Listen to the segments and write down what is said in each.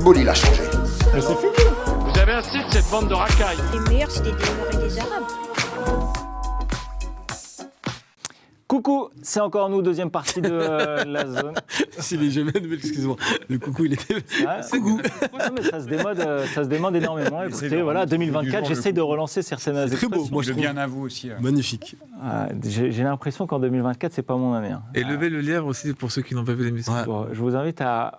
football, il a changé. Mais c'est fini. Vous avez assez de cette bande de racailles. Les meilleurs, c'était des Noirs et des Arabes. Coucou, c'est encore nous, deuxième partie de la zone. Si les jeunes, excusez-moi, le coucou, il était... Ah, coucou. Non, mais ça se démode énormément. Écoutez, voilà, 2024, j'essaie de relancer certaines C'est très beau, expressions. moi je trouve. Bien à vous aussi. Magnifique. Ah, j'ai l'impression qu'en 2024, c'est pas mon année. Hein. Et levez le lièvre aussi pour ceux qui n'ont pas vu l'émission. Ouais. Bon, je vous invite à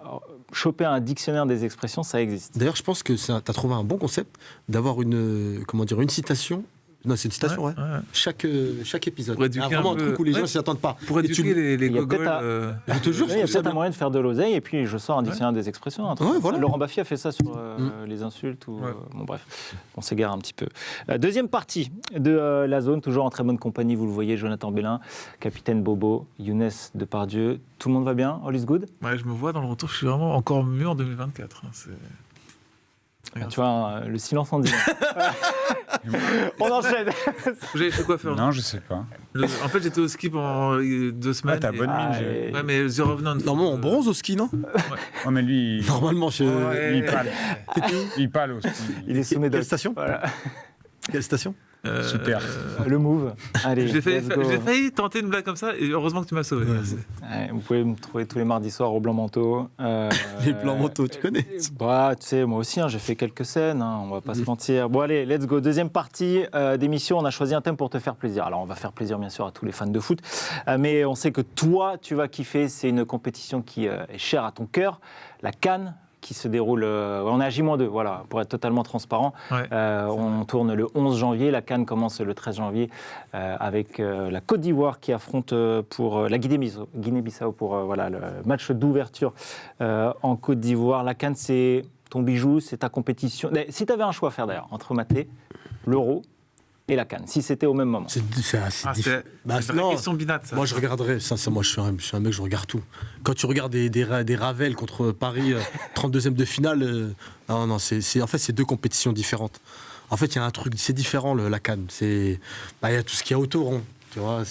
choper un dictionnaire des expressions, ça existe. D'ailleurs, je pense que tu as trouvé un bon concept d'avoir une citation. Non, c'est une citation, ouais. Chaque épisode. Pour éduquer vraiment un un peu- truc où les gens ouais. s'y attendent pas. Pour Et tu- éduquer les Il y a gogoles. peut-être Je te jure, Il y a je trouve ça peut-être un bien. moyen de faire de l'oseille et puis je sors un dictionnaire des expressions. Un truc Ouais, comme ça. voilà. Laurent Baffy a fait ça sur les insultes. Ou, Ouais. bon, bref, on s'égare un petit peu. Deuxième partie de la zone, toujours en très bonne compagnie. Vous le voyez, Jonathan Bellin, capitaine Bobo, Younes Depardieu. Tout le monde va bien? All is good? Ouais, je me vois dans le retour, je suis vraiment encore mieux en 2024. hein, c'est- Ah, tu vois, le silence en dit. On enchaîne. J'ai fait quoi faire Non, je sais pas. En fait, j'étais au ski pendant 2 semaines. t'as bonne mine. et- Ouais, mais The Revenant. Normalement, on bronze au ski, non Oh, mais lui, Normalement, Ouais. il pâle. Il pâle aussi. Il est sous médoc. Quelle station Voilà. Quelle station Super. Le move. Allez, J'ai let's go. failli tenter une blague comme ça et heureusement que tu m'as sauvé. Ouais, Ouais, vous pouvez me trouver tous les mardis soirs au Blanc Manteau. Les plans manteaux, tu connais Bah, tu sais, moi aussi, hein, j'ai fait quelques scènes, hein, on va pas se mentir. Bon, allez, let's go. Deuxième partie d'émission, on a choisi un thème pour te faire plaisir. Alors, on va faire plaisir, bien sûr, à tous les fans de foot, mais on sait que toi, tu vas kiffer. C'est une compétition qui est chère à ton cœur, la CAN, qui se déroule. On est à J-2, voilà, pour être totalement transparent. Ouais. On tourne le 11 janvier, la CAN commence le 13 janvier avec la Côte d'Ivoire qui affronte pour la Guinée-Bissau pour voilà, le match d'ouverture en Côte d'Ivoire. La CAN, c'est ton bijou, c'est ta compétition. Si tu avais un choix à faire d'ailleurs entre mater l'Euro et la CAN, si c'était au même moment. C'est assez Ah, difficile. c'est Bah, une vraie non, question binate, ça. moi, je regarderais. Ça, moi, je suis un mec, je regarde tout. Quand tu regardes des Ravel contre Paris, 32e de finale, non, en fait, c'est deux compétitions différentes. En fait, il y a un truc, c'est différent, la CAN. Il y a tout ce qu'il y a autour. Hein. Tu vois,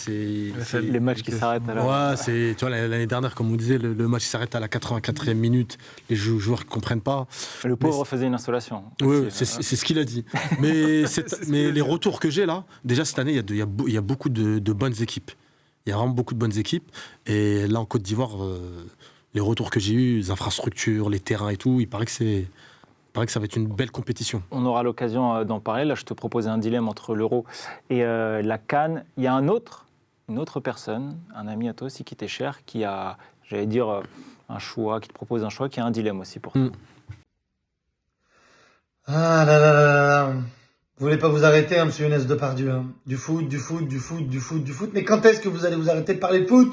Les matchs qui s'arrêtent à la... Ouais, tu vois, l'année dernière, comme on disait, le match s'arrête à la 84e minute. Les joueurs ne comprennent pas. Le pauvre faisait une installation. Oui, Aussi, c'est ce qu'il a dit. Mais, mais les retours que j'ai là, déjà cette année, il y a beaucoup de bonnes équipes. Il y a vraiment beaucoup de bonnes équipes. Et là, en Côte d'Ivoire, les retours que j'ai eus, les infrastructures, les terrains et tout, il paraît que ça va être une belle compétition. On aura l'occasion d'en parler. Là, je te proposais un dilemme entre l'Euro et la CAN. Il y a une autre personne, un ami à toi aussi qui t'est cher, qui a, j'allais dire, un choix, qui te propose un choix, qui a un dilemme aussi pour toi. Ah là là là là là. Vous voulez pas vous arrêter, hein, monsieur Younes Depardieu, hein. Du foot. Mais quand est-ce que vous allez vous arrêter de parler de foot?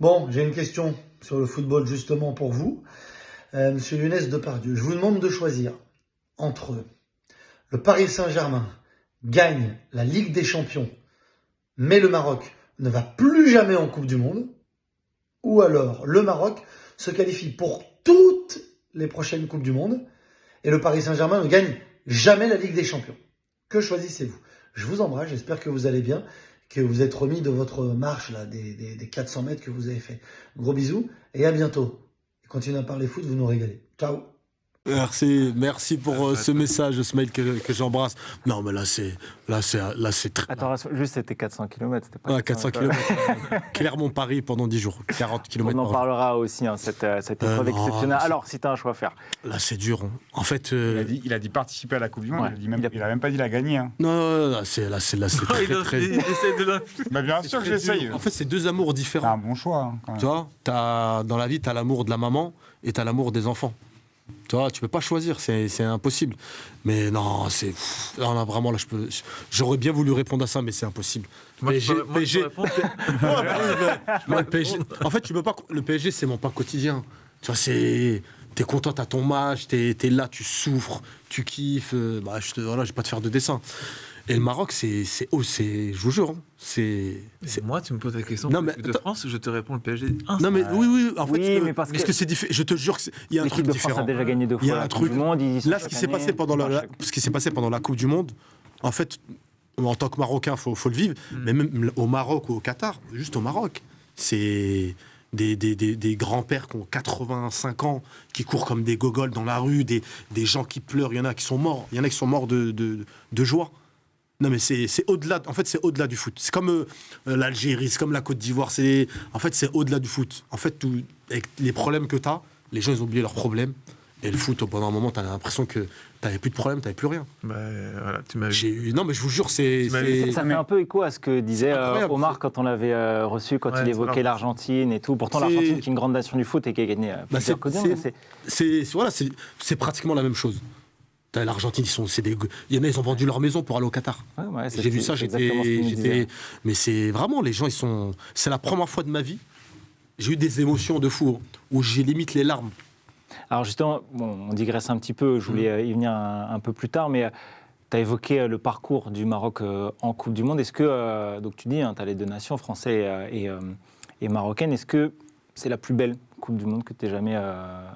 Bon, j'ai une question sur le football justement pour vous. Monsieur Younes Depardieu, je vous demande de choisir entre le Paris Saint-Germain gagne la Ligue des Champions, mais le Maroc ne va plus jamais en Coupe du Monde, ou alors le Maroc se qualifie pour toutes les prochaines Coupes du Monde, et le Paris Saint-Germain ne gagne jamais la Ligue des Champions. Que choisissez-vous? Je vous embrasse, j'espère que vous allez bien, que vous êtes remis de votre marche là, des 400 mètres que vous avez fait. Gros bisous et à bientôt. Et continuez à parler foot, vous nous régalez. Ciao. Merci pour ce message, ce mail que j'embrasse. Non, mais là, c'est très... Attends, juste c'était 400 km, c'était pas 400 km. Clermont-Paris pendant 10 jours. 40 km On en par jour. parlera aussi, hein, cette épreuve non, exceptionnelle. c'est- Alors, si tu as un choix à faire. Là, c'est dur. Hein. En fait... Il a dit participer à la Coupe du Monde. Ouais. Il a même pas dit la gagner. Hein. Non, là, c'est très, très... Il essaie de Bah, bien sûr que j'essaye. En fait, c'est deux amours C'est différents. un bon choix. Hein, quand même. Tu vois, dans la vie, tu as l'amour de la maman et tu as l'amour des enfants. Tu vois, tu peux pas choisir, c'est impossible. Mais non, non, vraiment, là, j'aurais bien voulu répondre à ça, mais c'est impossible. Moi, je PSG. peux répondre. Moi, le PSG. En fait, tu peux pas. Le PSG, c'est mon pas quotidien. Tu vois, t'es content, t'as ton match, t'es là, tu souffres, tu kiffes. Voilà, je vais pas te faire de dessin. Et le Maroc, je vous jure, hein, c'est. Moi, tu me poses la question Non, de mais l'équipe de attends. France, je te réponds le PSG. Non, mais oui, en fait, Oui, mais parce que- c'est différent. Je te jure qu'il y a un truc L'équipe de France différent. a déjà gagné 2 fois Il y a la un Coupe truc. du Monde. Ils y sont Là, ce chaque qui s'est année. passé pendant la Coupe du Monde, en fait, en tant que Marocain, faut le vivre. Mais même au Maroc ou au Qatar, juste au Maroc, des grands-pères qui ont 85 ans, qui courent comme des gogoles dans la rue, des gens qui pleurent, il y en a qui sont morts, de joie. Non mais c'est au-delà, en fait c'est au-delà du foot. C'est comme l'Algérie, c'est comme la Côte d'Ivoire, en fait c'est au-delà du foot. En fait, avec les problèmes que t'as, les gens ils ont oublié leurs problèmes. Et le foot, pendant un moment, t'as l'impression que t'avais plus de problème, t'avais plus rien. Bah, voilà, tu m'as Non, mais je vous jure, Ça fait un peu écho à ce que disait Omar quand on l'avait reçu, quand il évoquait l'Argentine et tout. Pourtant, l'Argentine, qui est une grande nation du foot et qui a gagné plusieurs Coupes du Monde, c'est pratiquement la même chose. L'Argentine, il y en a, ils ont vendu leur maison pour aller au Qatar. Ouais, J'ai vu ça, mais c'est vraiment, les gens, c'est la première fois de ma vie, j'ai eu des émotions de fou, où j'ai limite les larmes. Alors justement, on digresse un petit peu, je voulais y venir un peu plus tard, mais tu as évoqué le parcours du Maroc en Coupe du Monde. Est-ce que, donc tu dis, tu as les deux nations, français et marocaine, est-ce que c'est la plus belle Coupe du Monde que tu aies jamais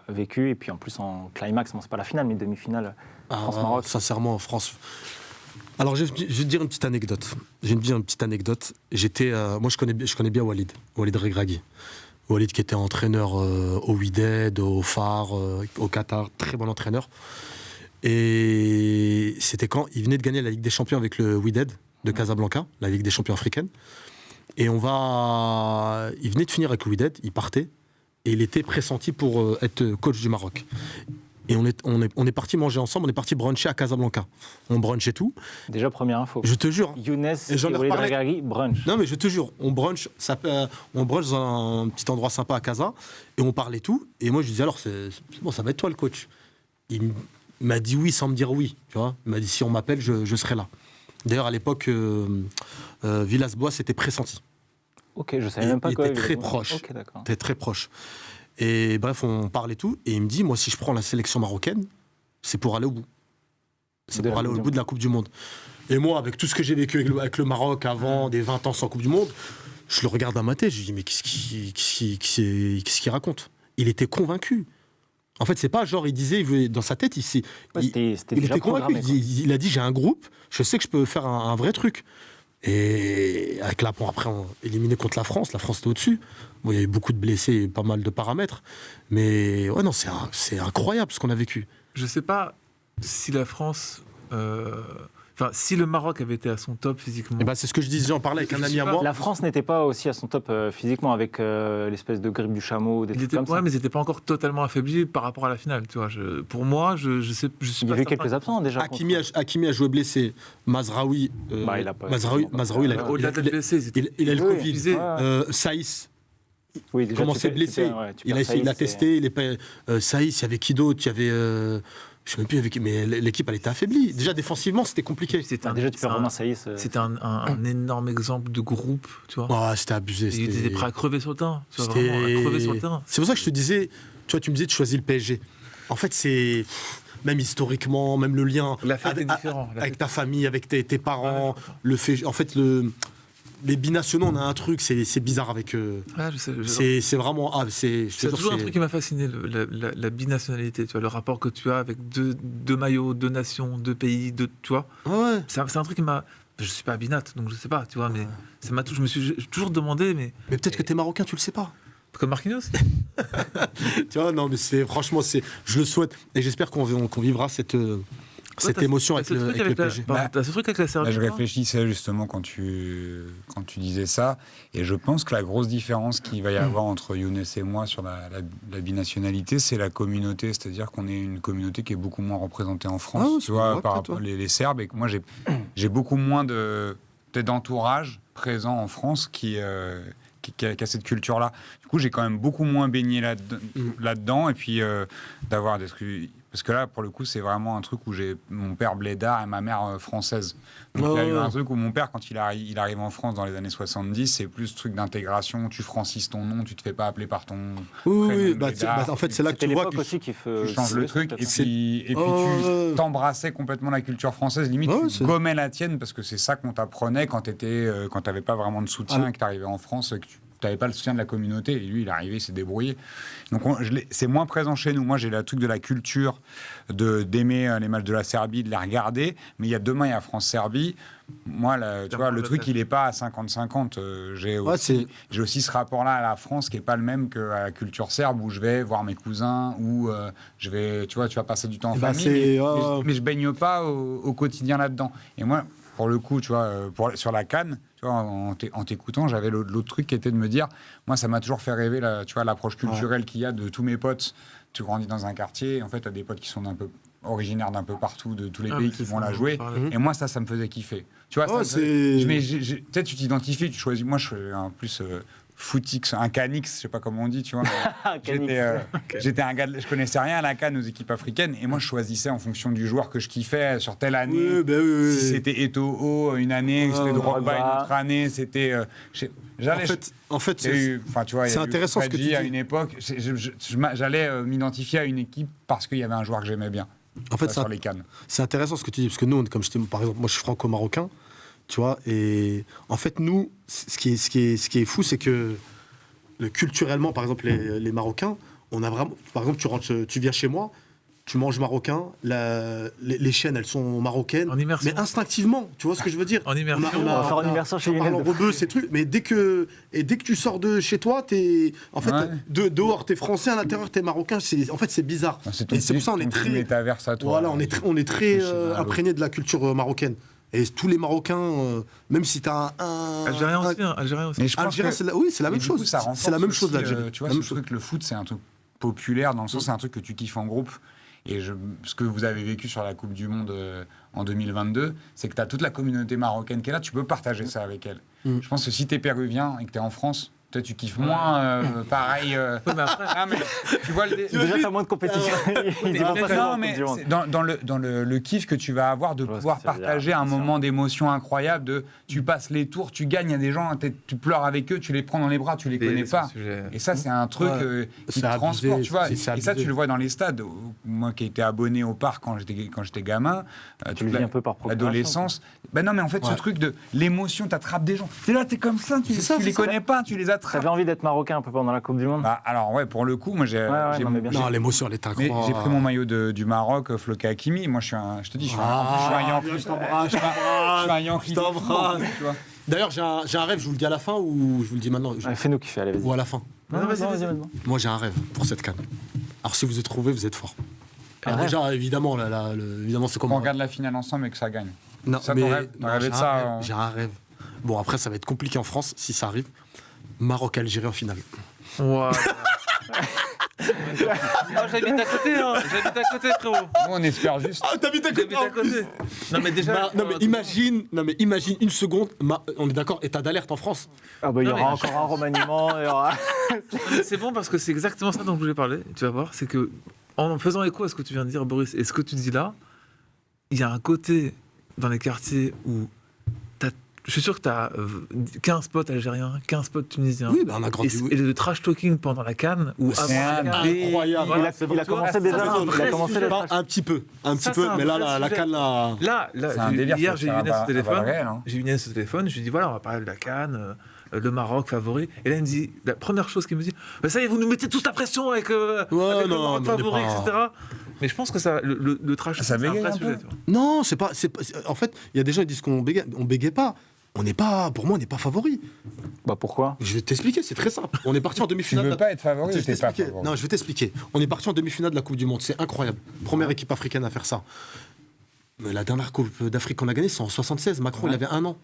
vécue? Et puis en plus en climax, c'est pas la finale, mais demi-finale, France-Maroc. Sincèrement, France... Alors je vais te dire une petite anecdote. Moi je connais bien Walid Regragui. Walid qui était entraîneur au Wydad, au Phare, au Qatar, très bon entraîneur. Et c'était quand il venait de gagner la Ligue des Champions avec le Wydad de Casablanca, la Ligue des Champions africaine. Et il venait de finir avec le Wydad, il partait, et il était pressenti pour être coach du Maroc. Et on est parti manger ensemble, on est parti bruncher à Casablanca. On brunch et tout. Déjà, première info. Je te jure. Younes et Walid Regragui, brunch. Non, mais je te jure, on brunch dans un petit endroit sympa à Casa, et on parlait tout. Et moi, je disais, alors, c'est bon, ça va être toi le coach. Il m'a dit oui sans me dire oui. Tu vois, il m'a dit, si on m'appelle, je serai là. D'ailleurs, à l'époque, Villas-Boas était pressenti. Ok, je savais même pas quoi. Il était très proche. Ok, d'accord. Il était très proche. Et bref, on parlait tout, et il me dit, moi, si je prends la sélection marocaine, c'est pour aller au bout. C'est pour aller au bout de la Coupe du Monde. Et moi, avec tout ce que j'ai vécu avec le Maroc avant, des 20 ans sans Coupe du Monde, je le regarde à ma tête, je dis, mais qu'est-ce qu'il raconte? Il était convaincu. En fait, c'est pas genre, il disait, dans sa tête, il était convaincu. Il a dit, j'ai un groupe, je sais que je peux faire un vrai truc. Et avec après, on éliminé contre la France était au-dessus. Bon, il y a eu beaucoup de blessés et pas mal de paramètres. Mais ouais, non, c'est incroyable ce qu'on a vécu. Je sais pas si la France... si le Maroc avait été à son top physiquement... C'est ce que je disais, j'en parlais avec un ami à moi. La France n'était pas aussi à son top physiquement avec l'espèce de grippe du chameau, des trucs comme ça. Mais ils n'étaient pas encore totalement affaiblis par rapport à la finale. Tu vois, pour moi, je suis il y avait quelques absents déjà. Hakimi a joué blessé. Mazraoui, au-delà d'être blessé, il a le Covid. Saïs. Oui, déjà, comment s'est blessé. Il a testé. Saïs, il y avait qui d'autre? Il y avait... je ne sais même plus avec qui, mais l'équipe elle était affaiblie. Déjà défensivement c'était compliqué. Déjà tu perds Romain Saïs. C'était un énorme exemple de groupe, tu vois. C'était abusé. Il était prêt à crever sur le terrain. C'est pour ça que je te disais, tu me disais tu choisis le PSG. En fait c'est même historiquement, même le lien avec ta famille, avec tes parents, le fait, en fait les binationaux, on a un truc, c'est bizarre avec eux. C'est vraiment... c'est toujours un truc qui m'a fasciné, la binationalité, tu vois, le rapport que tu as avec deux maillots, deux nations, deux pays, tu vois. Ouais. C'est un truc qui m'a... Je suis pas binat, donc je sais pas, tu vois, mais je me suis toujours demandé, mais peut-être que t'es marocain, tu le sais pas. Comme Marquinhos. Tu vois, non, mais franchement, je le souhaite, et j'espère qu'on vivra cette émotion avec le PSG. T'as ce truc avec la Serbie. Je réfléchissais justement quand tu disais ça, et je pense que la grosse différence qu'il va y avoir entre Younes et moi sur la binationalité, c'est la communauté, c'est-à-dire qu'on est une communauté qui est beaucoup moins représentée en France, tu vois, par rapport les Serbes, et que moi j'ai beaucoup moins peut-être d'entourage présent en France qui a cette culture-là. Du coup, j'ai quand même beaucoup moins baigné là-dedans, et puis d'avoir des... Parce que là, pour le coup, c'est vraiment un truc où j'ai mon père blédard et ma mère française. Donc il y a eu un truc où mon père, quand il arrive en France dans les années 70, c'est plus ce truc d'intégration, tu francises ton nom, tu te fais pas appeler par ton prénom en fait, c'est là que tu vois que aussi qui tu changes le truc, et puis tu t'embrassais complètement la culture française, limite tu gommais la tienne, parce que c'est ça qu'on t'apprenait quand t'avais pas vraiment de soutien et que t'arrivais en France, que n'avais pas le soutien de la communauté. Et lui, il est arrivé, il s'est débrouillé. Donc, c'est moins présent chez nous. Moi, j'ai le truc de la culture, d'aimer les matchs de la Serbie, de les regarder. Mais demain, il y a France-Serbie. Moi, tu vois, le truc, il n'est pas à 50-50. J'ai aussi ce rapport-là à la France qui n'est pas le même qu'à la culture serbe, où je vais voir mes cousins, où tu vas passer du temps en famille. Mais je baigne pas au quotidien là-dedans. Et moi, pour le coup, tu vois, sur la CAN, tu vois, en t'écoutant, j'avais l'autre truc qui était de me dire, moi, ça m'a toujours fait rêver, tu vois, l'approche culturelle qu'il y a de tous mes potes. Tu grandis dans un quartier, en fait, tu as des potes qui sont originaires d'un peu partout, de tous les pays qui vont la jouer. Et moi, ça me faisait kiffer. Tu vois, peut-être tu t'identifies, tu choisis. Moi, je suis en plus footix, un canix, je sais pas comment on dit, tu vois. J'étais un gars, je connaissais rien à la CAN aux équipes africaines, et moi, je choisissais en fonction du joueur que je kiffais sur telle année. Si c'était Eto'o une année, si c'était Drogba une autre année, c'était. En fait, c'est intéressant ce que tu dis. À une époque, j'allais m'identifier à une équipe parce qu'il y avait un joueur que j'aimais bien. En fait, sur les Cannes. C'est intéressant ce que tu dis, parce que nous, par exemple, moi je suis franco-marocain, tu vois, et en fait, nous, ce qui est fou, c'est que culturellement, par exemple, les Marocains, on a vraiment. Par exemple, tu viens chez moi, tu manges marocain, les chaînes, elles sont marocaines, mais instinctivement, tu vois ce que je veux dire. En immersion, on va faire en immersion chez Younes. Rebeu, ces trucs, mais dès que tu sors de chez toi, dehors, t'es français, à l'intérieur, t'es marocain. En fait, c'est bizarre. C'est pour ça on est très métaverse à toi. Voilà, on est très imprégné de la culture marocaine. Et tous les Marocains, même si t'as Algérien aussi. Mais je pense que c'est la même chose. C'est la même chose l'Algérie. Tu vois, ce truc, le foot, c'est un truc populaire dans le sens, c'est un truc que tu kiffes en groupe. Et ce que vous avez vécu sur la Coupe du Monde en 2022, c'est que tu as toute la communauté marocaine qui est là, tu peux partager ça avec elle. Je pense que si tu es péruvien et que tu es en France, toi, tu kiffes moins, pareil. Mais tu vois Déjà, tu as moins de compétition. Dans le kiff que tu vas avoir de pouvoir partager un moment d'émotion incroyable, tu passes les tours, tu gagnes, il y a des gens, tu pleures avec eux, tu les prends dans les bras, tu les connais pas. Et ça, c'est un truc qui te transporte, tu vois. Et ça, tu le vois dans les stades. Moi qui étais abonné au parc quand j'étais gamin, tu le vis un peu par procuration. L'adolescence. Non, mais en fait, ce truc de l'émotion, t'attrapes des gens. T'es là, t'es comme ça, tu les connais pas, tu les attrapes. T'avais envie d'être marocain un peu pendant la Coupe du Monde? Alors ouais, pour le coup, moi Non, l'émotion, elle est incroyable. J'ai pris mon maillot du Maroc, Floka Hakimi. Moi, je suis un Yankee. Je suis un Yankee. D'ailleurs, j'ai un rêve, je vous le dis à la fin ou je vous le dis maintenant? Fais-nous kiffer, allez, vas-y. Ou à la fin? Non, vas-y. Moi, j'ai un rêve pour cette CAN. Alors, si vous êtes trouvé, vous êtes fort. Alors, déjà, évidemment, c'est comment? On regarde la finale ensemble et que ça gagne. Non, ça, j'ai un rêve. Bon, après, ça va être compliqué en France, si ça arrive. Maroc-Algérie en finale. Wow. J'habite à côté, frérot. Nous, on espère juste. Ah, t'habites à côté. Non, mais déjà. Imagine une seconde. On est d'accord, état d'alerte en France. Il y aura encore un remaniement. C'est bon parce que c'est exactement ça dont je voulais parler. Tu vas voir, c'est que en faisant écho à ce que tu viens de dire, Boris, et ce que tu dis là, il y a un côté dans les quartiers où je suis sûr que tu as 15 potes algériens, 15 potes tunisiens. Oui, on a grandi. Et le trash talking pendant la CAN. C'est incroyable. Il a commencé déjà. Un petit peu. Mais là, la CAN, là, hier, j'ai eu Younes au téléphone. Je lui ai dit voilà, on va parler de la CAN. Le Maroc favori. Et là, il me dit, la première chose qu'il me dit, ça y est, vous nous mettez tous la pression avec le Maroc favori, etc. Mais je pense que le trash, c'est un vrai sujet. Non, c'est pas. En fait, il y a des gens qui disent qu'on bégaye pas. Pour moi, on n'est pas favori. Pourquoi? Je vais t'expliquer, c'est très simple. On est parti en demi-finale. Tu veux pas être favori, t'es pas favori. Non, je vais t'expliquer. On est parti en demi-finale de la Coupe du Monde. C'est incroyable. Première équipe africaine à faire ça. Mais la dernière Coupe d'Afrique qu'on a gagnée, c'est en 76. Macron, il avait 1 an.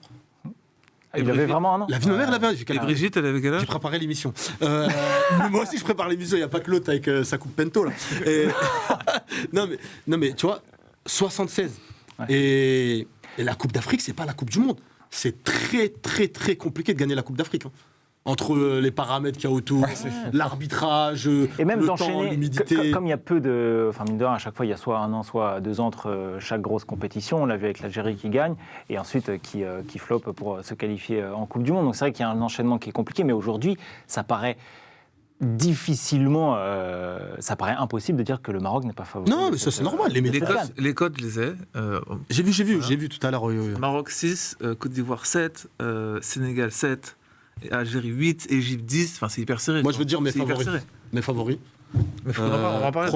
Il avait vraiment un an. La vie de ma mère, elle avait. Et Brigitte, elle avait quel âge? J'ai préparé l'émission. Moi aussi, je prépare l'émission. Il n'y a pas que l'autre avec sa coupe Pento, là. Non, mais tu vois, 76. Ouais. Et la Coupe d'Afrique, c'est pas la Coupe du Monde. C'est très, très, très compliqué de gagner la Coupe d'Afrique. Entre les paramètres qu'il y a autour, l'arbitrage, et même le temps, l'humidité. Comme il y a peu de... Enfin, mine de rien, à chaque fois, il y a soit 1 an, soit 2 ans entre chaque grosse compétition. On l'a vu avec l'Algérie qui gagne, et ensuite qui floppe pour se qualifier en Coupe du Monde. Donc c'est vrai qu'il y a un enchaînement qui est compliqué, mais aujourd'hui, ça paraît difficilement... ça paraît impossible de dire que le Maroc n'est pas favori. Non, mais ça, c'est normal. Les codes, je les ai. J'ai vu tout à l'heure. Maroc 6, Côte d'Ivoire 7, Sénégal 7, Algérie 8, Égypte 10. Enfin, c'est hyper serré. Moi, je veux dire mes C'est hyper favoris. serré. Mes favoris. Mais on va en parler.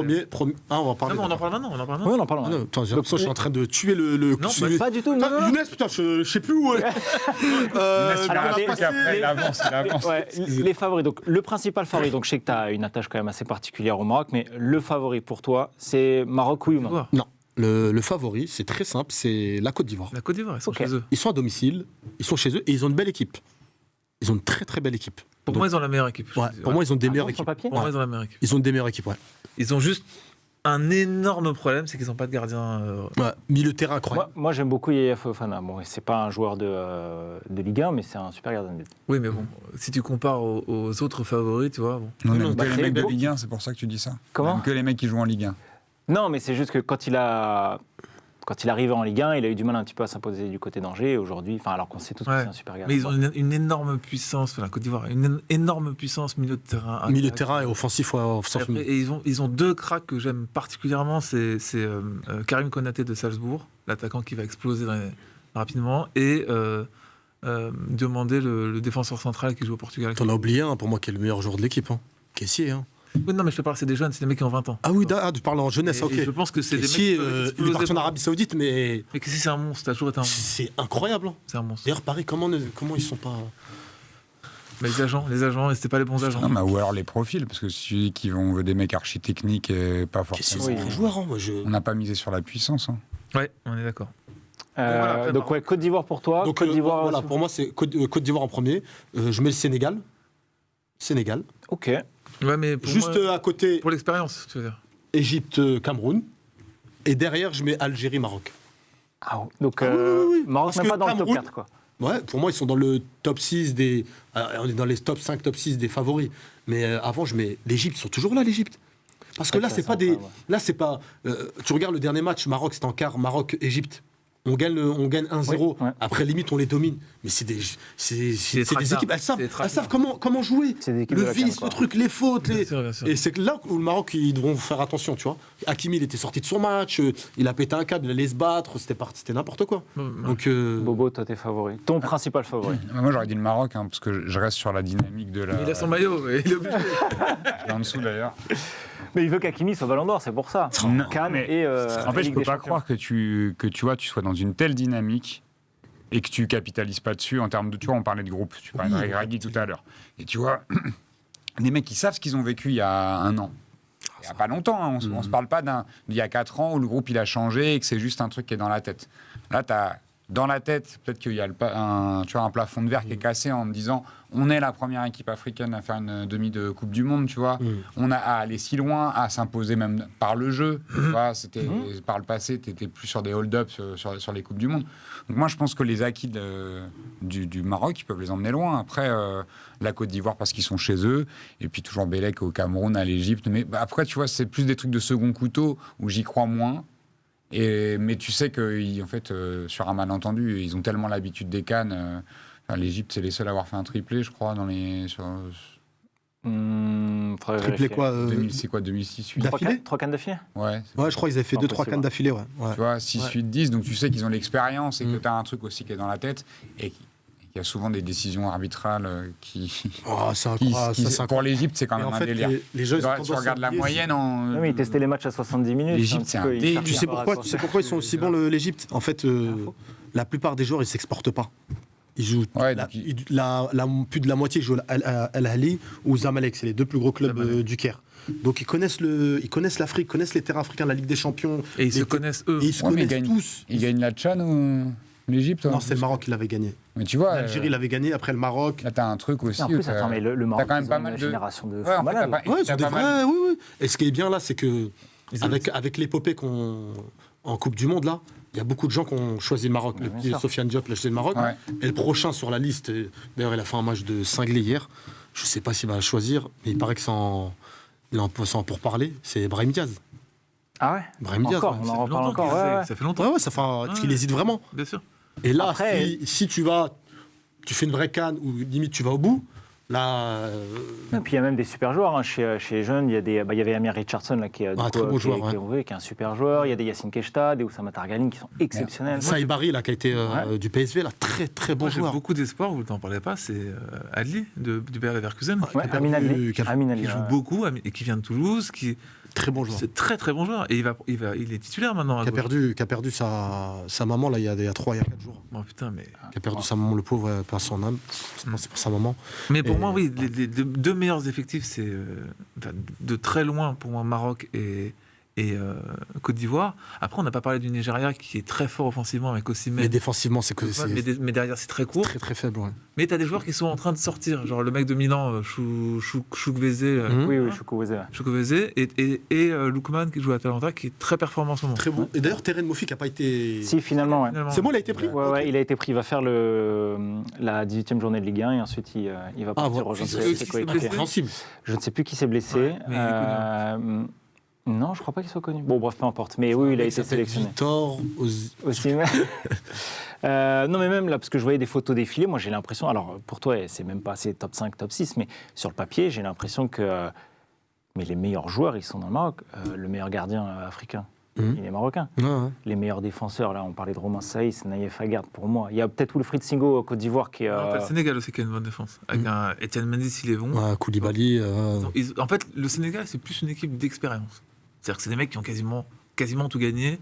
On va en parler. Non, mais on en parle maintenant. Oui, on en parle. Ah non, attends, j'ai l'impression que je suis en train de tuer le. Non, Pas du tout. Non, non, non. Younes, putain, je sais plus où. Alors, il avance. Ouais, les favoris. Donc, le principal favori, donc je sais que tu as une attache quand même assez particulière au Maroc, mais le favori pour toi, c'est Maroc, oui ou non? Non. Le favori, c'est très simple, c'est la Côte d'Ivoire. La Côte d'Ivoire, ils sont chez eux. Ils sont à domicile, ils sont chez eux et ils ont une belle équipe. Ils ont une très très belle équipe. Pour moi, ils ont la meilleure équipe. Ouais, pour moi, ils ont des meilleures bon, sur équipes. papier Pour moi, ils ont la meilleure équipe. Ils ont des meilleures équipes, ouais. Ils ont juste un énorme problème, c'est qu'ils n'ont pas de gardien. Ouais, milieu de terrain incroyable. Moi, j'aime beaucoup Yaya Fofana. Bon, c'est pas un joueur de Ligue 1, mais c'est un super gardien de but. Oui, mais bon, si tu compares aux autres favoris, tu vois. Bon. On Oui, aime bah, que les c'est mecs de beau. Ligue 1, c'est pour ça que tu dis ça. Comment On aime que les mecs qui jouent en Ligue 1. Non, mais c'est juste que quand il arrivait en Ligue 1, il a eu du mal un petit peu à s'imposer du côté d'Angers. Aujourd'hui, alors qu'on sait tous que Ouais. c'est un super gardien. Mais ils ont une énorme puissance, la Côte d'Ivoire, une énorme puissance milieu de terrain. Milieu de terrain et offensif. Et ils ont deux cracks que j'aime particulièrement, c'est Karim Konaté de Salzbourg, l'attaquant qui va exploser rapidement, et Diomandé, le défenseur central qui joue au Portugal. T'en as oublié un pour moi qui est le meilleur joueur de l'équipe. Caissier. Hein. Oui, non, mais je te parle, c'est des jeunes, c'est des mecs qui ont 20 ans. Ah oui, tu parles en jeunesse, Et ok. je pense que c'est des mecs Caissier, qui peuvent il est exploser parti en pour- Arabie Saoudite, mais Mais Kessie, c'est un monstre, t'as toujours été un monstre. c'est incroyable. Hein. C'est un monstre. D'ailleurs, Paris, comment ils sont pas. Mais les agents, et c'était pas les bons agents. Non, mais ou alors les profils, parce que celui qui veut des mecs archi-techniques et pas Caissier, forcément. c'est un bon joueur. Hein. Moi, On n'a pas misé sur la puissance. Hein. Ouais, on est d'accord. Donc, Maroc. ouais, Côte d'Ivoire pour toi. Donc, Côte d'Ivoire. voilà, pour moi, c'est Côte d'Ivoire en premier. Je mets le Sénégal. Ok. Ouais, mais pour Juste moi, à côté, pour l'expérience, tu veux dire. Égypte, Cameroun. Et derrière, je mets Algérie, Maroc. Ah, donc, oui. Maroc Parce même que pas dans le top Cameroun- 4, quoi. Ouais, pour moi, ils sont dans le top 6 des. On est dans les top 5, top 6 des favoris. Mais avant, je mets l'Égypte. Ils sont toujours là, l'Égypte. Parce que Ouais, là, ça, c'est c'est pas des. incroyable. Là, c'est pas. Tu regardes le dernier match, Maroc, c'était en quart, Maroc-Égypte. On gagne 1-0. Oui, ouais. Après, limite, on les domine. Mais c'est des tracteurs. équipes. Elles C'est des savent comment jouer. C'est des équipes Le de la CAN, vice, quoi. le truc, les fautes. Bien sûr, bien sûr. Et c'est que là où le Maroc, ils devront faire attention, tu vois. Hakimi, il était sorti de son match. Il a pété un câble, il allait se battre. C'était n'importe quoi. Donc. Bobo, toi, tes favoris. Ton principal favori. Moi, j'aurais dit le Maroc, hein, parce que je reste sur la dynamique de la. Il a son maillot, mais il est obligé. Il est en dessous d'ailleurs. Mais il veut qu'Hakimi soit Ballon d'Or, c'est pour ça. Non, Cannes mais et. En fait, je Ligue peux des pas Champions. croire que tu sois dans une telle dynamique et que tu capitalises pas dessus en termes de. Tu vois, on parlait de groupe, tu parlais de Regragui tout à l'heure. Et tu vois, les mecs, ils savent ce qu'ils ont vécu il y a un an. Il n'y a pas longtemps, hein, on se parle pas d'il y a 4 ans où le groupe il a changé et que c'est juste un truc qui est dans la tête. Là, tu as dans la tête, peut-être qu'il y a un plafond de verre qui est cassé en me disant on est la première équipe africaine à faire une demi de Coupe du Monde, tu vois. On a à aller si loin, à s'imposer même par le jeu. Tu vois, par le passé, tu étais plus sur des hold-up sur les Coupes du Monde. Donc moi, je pense que les acquis du Maroc, ils peuvent les emmener loin. Après, la Côte d'Ivoire, parce qu'ils sont chez eux. Et puis toujours Bélec au Cameroun, à l'Égypte. Mais après, tu vois, c'est plus des trucs de second couteau où j'y crois moins. Mais tu sais que, en fait, sur un malentendu, ils ont tellement l'habitude des CAN. L'Égypte, c'est les seuls à avoir fait un triplé, je crois, dans les. Triplé quoi c'est quoi, 2006 8 D'affilée 3 cannes d'affilée. Ouais. Ouais, je crois qu'ils avaient fait Non, 2-3 possible. cannes d'affilée. Ouais. Tu vois, 6, 8, 10. Donc tu sais qu'ils ont l'expérience et que Mm. tu as un truc aussi qui est dans la tête. Et qu'il y a souvent des décisions arbitrales qui. Oh, c'est qui- incroyable. qui- ça, c'est pour l'Égypte, c'est quand Mais même en un fait, délire. les gens, ils ont Tu tendance à regardes la oublier, moyenne en. Oui, mais ils testaient les matchs à 70 minutes. L'Égypte, un petit c'est un peu, ils délire. cherchent Tu sais par pourquoi, rapport à ils sont aussi bons, l'Égypte En fait, la plupart des joueurs, ils ne s'exportent pas. Ils jouent. Ouais, Plus de la moitié jouent à Al Ahly ou Zamalek. C'est les deux plus gros clubs du Caire. Donc ils connaissent l'Afrique, connaissent les terrains africains, la Ligue des Champions. Et ils se connaissent eux. Et ils se Ouais, mais connaissent tous. Ils gagnent la Tchad ou l'Égypte? Non, c'est le Maroc qui l'avait gagné. Mais tu vois. L'Algérie l'avait gagné, après le Maroc. Là, t'as un truc aussi. Et en où plus, t'as- attends, mais le Maroc, quand même ils pas ont mal une de- génération de Ouais, fous en fait, malades. t'as pas- Ouais, ils t'as ont des pas mal- vrais. Oui. Et ce qui est bien là, c'est que avec l'épopée en Coupe du Monde là, il y a beaucoup de gens qui ont choisi le Maroc. Ouais, Le bien petit sûr. Sofiane Diop l'a choisi le Maroc. Ouais. Et le prochain sur la liste, d'ailleurs, il a fait un match de cinglé hier. Je sais pas s'il va le choisir, mais il paraît que c'est en pourparler. C'est Brahim Diaz. Ah ouais. Brahim Diaz. Encore, ouais. on en reparle encore. Ouais, ouais. Ça fait longtemps. Ouais, ça fait parce qu'il hésite vraiment. Bien sûr. Et là, Après- si tu fais une vraie canne ou limite tu vas au bout, Là, Et puis il y a même des super joueurs. Hein. Chez les jeunes, il y avait Amir Richardson là, qui est très bon joueur, qui est un super joueur. Il y a des Yacine Keshta, des Oussama Targaline qui sont exceptionnels. Saïbari, là, qui a été du PSV, là, très très bon Moi, j'ai joueur. beaucoup d'espoir, vous n'en parlez pas, c'est Adli du Bayer Leverkusen. Ouais, Amin Adli. Qui joue beaucoup et qui vient de Toulouse, très bon joueur. C'est très très bon joueur. Et il est titulaire maintenant. Qui a perdu sa maman là, il y a 3-4 jours. Oh putain, mais... Qui a perdu sa maman, le pauvre, par son âme. C'est pour sa maman. Mais pour moi, oui, les deux meilleurs effectifs, c'est de très loin pour moi Maroc et Côte d'Ivoire. Après, on n'a pas parlé du Nigeria qui est très fort offensivement avec Osimhen. Mais défensivement, c'est que mais derrière, c'est très court. Très très faible. Ouais. Mais tu as des joueurs qui sont en train de sortir, genre le mec de Milan, Chukwueze. Oui, Chukwueze. Chukwueze et Lookman qui joue à Atalanta, qui est très performant en ce moment. Très bon. Et d'ailleurs, Terren Mofi qui n'a pas été. Si, finalement, ouais. C'est bon, il a été pris. Ouais, il a été pris. Il va faire la 18e journée de Ligue 1 et ensuite il va partir rejoindre ses coéquipiers. Je ne sais plus qui s'est blessé. Non, je crois pas qu'il soit connu. Bon, bref, peu importe. Mais oui, il a été sélectionné. Victor aussi. Non, mais même là, parce que je voyais des photos défiler, moi j'ai l'impression, alors pour toi, c'est même pas assez top 5, top 6, mais sur le papier, j'ai l'impression que mais les meilleurs joueurs, ils sont dans le Maroc. Le meilleur gardien africain, il est marocain. Ouais. Les meilleurs défenseurs, là, on parlait de Romain Saïs, Naïef Aguerd, pour moi. Il y a peut-être Wilfried Singo, Côte d'Ivoire, qui est... Le Sénégal aussi qui a une bonne défense. Avec Etienne Mendy, s'il est bon. Ouais, Koulibaly. En fait, le Sénégal, c'est plus une équipe d'expérience. C'est-à-dire que c'est des mecs qui ont quasiment tout gagné.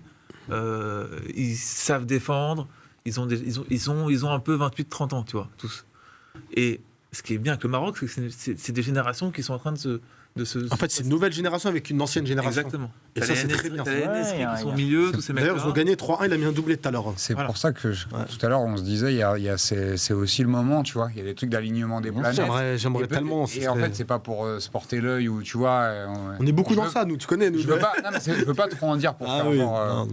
Ils savent défendre. Ils ont un peu 28-30 ans, tu vois, tous. Et ce qui est bien avec le Maroc, c'est que c'est des générations qui sont en train de se... En fait, c'est une nouvelle génération avec une ancienne génération. Exactement. Et ça, c'est très bien. T'as les NSI qui sont au milieu, tous ces mecs-là. D'ailleurs, ils ont gagné 3-1, il a mis un doublé tout à l'heure. C'est pour ça que tout à l'heure, on se disait, c'est aussi le moment, tu vois. Il y a des trucs d'alignement des planètes. J'aimerais tellement. Et en fait, c'est pas pour se porter l'œil ou, tu vois. On est beaucoup dans ça, nous, tu connais. Nous. Je veux pas trop en dire pour faire genre,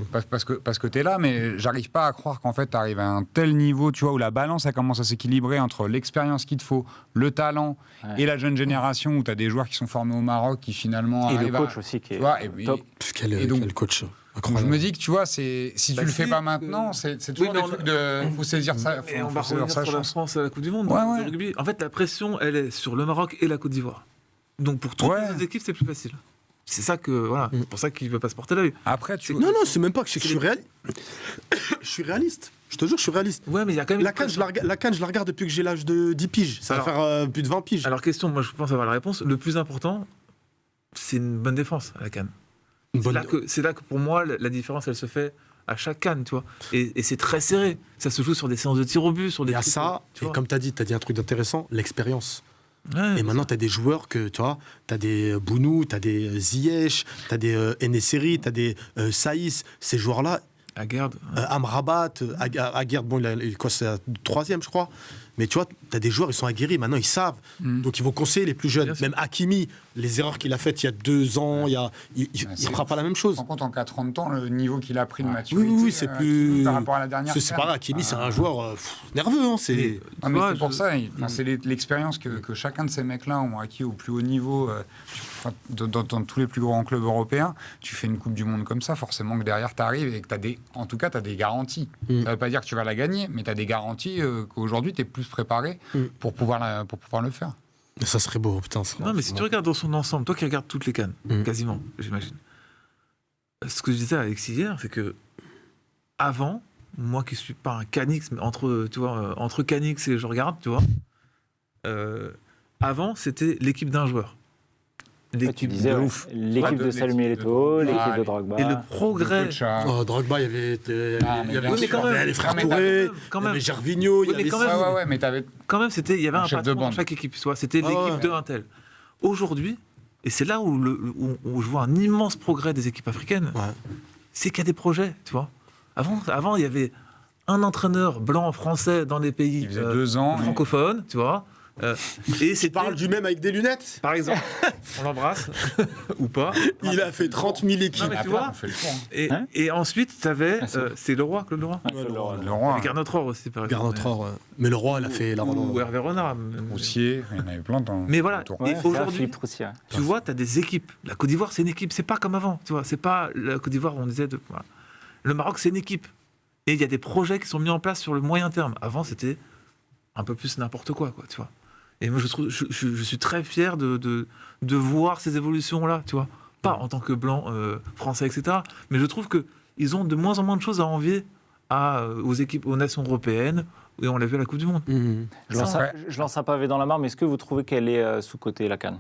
parce que t'es là, mais j'arrive pas à croire qu'en fait, t'arrives à un tel niveau, tu vois, où la balance, elle commence à s'équilibrer entre l'expérience qu'il te faut, le talent et la jeune génération, où t'as des joueurs qui sont formés au Maroc, qui finalement et le coach aussi qui est top. Quel coach. Donc je me dis que tu vois, si tu le fais pas maintenant, c'est toujours des trucs de faut saisir ça. Et on va revenir sur la France à la Coupe du Monde. De rugby. En fait, la pression, elle est sur le Maroc et la Côte d'Ivoire. Donc pour toutes les autres équipes, c'est plus facile. C'est ça que voilà, c'est pour ça qu'il veut pas se porter l'œil. Après, non, c'est même pas que je suis réaliste. Je suis réaliste. Je te jure, je suis réaliste. Ouais, mais il y a quand même la CAN, je la regarde depuis que j'ai l'âge de 10 piges. Ça va faire plus de 20 piges. Alors question, moi je pense avoir la réponse. Le plus important, c'est une bonne défense à la CAN. C'est là que pour moi la différence elle se fait à chaque CAN, tu vois. Et c'est très serré. Ça se joue sur des séances de tir au but, sur des. Il y a ça. Et comme tu as dit un truc intéressant, l'expérience. Ouais, et maintenant, tu as des joueurs que, tu vois, tu as des Bounou, tu as des Ziyech, tu as des Eneseri, tu as des Saïs. Ces joueurs-là. Aguerd. Amrabat, Aguerd, bon, c'est la 3e, je crois. Mais tu vois, tu as des joueurs, ils sont aguerris, maintenant ils savent. Donc ils vont conseiller les plus jeunes. Même Hakimi, les erreurs qu'il a faites il y a 2 ans, il ne fera pas la même chose. En compte, en 4 ans de temps, le niveau qu'il a pris de maturité. Oui, c'est plus. Par rapport à la dernière. C'est pareil, Hakimi, c'est un joueur nerveux. Hein, c'est pour ça, c'est l'expérience que chacun de ces mecs-là ont acquis au plus haut niveau dans tous les plus grands clubs européens. Tu fais une Coupe du Monde comme ça, forcément que derrière, tu arrives et que tu as des garanties. Ça ne veut pas dire que tu vas la gagner, mais tu as des garanties qu'aujourd'hui, tu es plus préparé pour pouvoir le faire. Mais ça serait beau, putain. Non, mais si tu regardes dans son ensemble, toi qui regardes toutes les CAN, quasiment, j'imagine. Ce que je disais à Alexis hier, c'est que avant, moi qui suis pas un canix, mais entre canix et je regarde, tu vois, avant c'était l'équipe d'un joueur. L'équipe de Samuel Eto'o, l'équipe de Drogba. Et le progrès. Drogba, il y avait les frères Touré, il y avait Gervinho, il y avait. mais t'avais. Quand même, il y avait un patron dans chaque équipe. C'était l'équipe de un tel. Aujourd'hui, et c'est là où je vois un immense progrès des équipes africaines, c'est qu'il y a des projets, tu vois. Avant, il y avait un entraîneur blanc français dans les pays 2 ans, francophones, tu vois. Et tu parles du même avec des lunettes, par exemple. On l'embrasse ou pas. Il a fait 30 000 équipes. Non, mais tu vois, et ensuite tu avais c'est Leroy, Claude Leroy. Leroy. Garnotror aussi par exemple. Garnotror, mais Leroy il a fait la ou Hervé Renard. Roussier, il y en avait plein dans. Mais voilà, et aujourd'hui tu vois, tu as des équipes. La Côte d'Ivoire c'est une équipe, c'est pas comme avant, tu vois, c'est pas la Côte d'Ivoire où on disait le Maroc c'est une équipe. Et il y a des projets qui sont mis en place sur le moyen terme. Avant c'était un peu plus n'importe quoi, tu vois. Et moi, je suis très fier de voir ces évolutions-là, tu vois. Pas en tant que blanc, français, etc. Mais je trouve qu'ils ont de moins en moins de choses à envier aux équipes, aux nations européennes, et on l'a vu à la Coupe du Monde. Je lance un pavé dans la mare, mais est-ce que vous trouvez qu'elle est sous-cotée, la CAN ?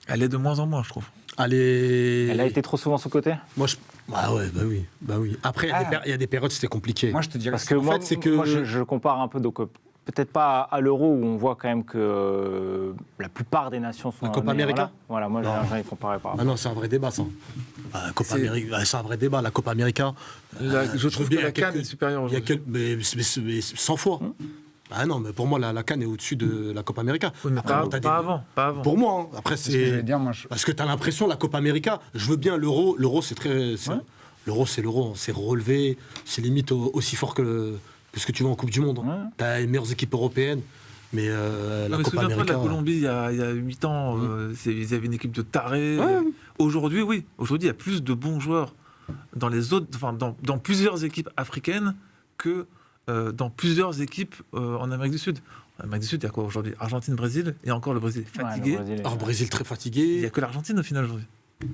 Elle est de moins en moins, je trouve. Elle a été trop souvent sous-cotée ? Moi, bah oui. Après, il y a des périodes, c'était compliqué. Moi, je te dirais Parce que moi, c'est que moi, je compare un peu, donc peut-être pas à l'Euro où on voit quand même que la plupart des nations sont. La Copa América. Voilà, moi, j'ai ils font pareil par rapport. Ah non, c'est un vrai débat, ça. Copa América, c'est un vrai débat. La Copa América. Je trouve que la CAN est supérieure aujourd'hui. Mais 100 fois. Ah non, mais pour moi, la CAN est au-dessus de la Copa América. Oui, mais pas avant. Pour moi, hein. Après, ce que je vais dire, parce que tu as l'impression, la Copa América, je veux bien l'Euro. L'Euro, c'est très. L'Euro, c'est l'Euro. C'est relevé. C'est limite aussi fort que ce que tu vois en Coupe du Monde. Hein. Tu as les meilleures équipes européennes. Mais la Copa América. De la Colombie, il y a 8 ans, ils avaient une équipe de tarés. Ouais. Aujourd'hui, oui. Aujourd'hui, il y a plus de bons joueurs dans plusieurs équipes africaines que dans plusieurs équipes en Amérique du Sud. En Amérique du Sud, il y a quoi aujourd'hui ? Argentine, Brésil, et encore le Brésil est fatigué. Le Brésil très fatigué. Il n'y a que l'Argentine au final aujourd'hui.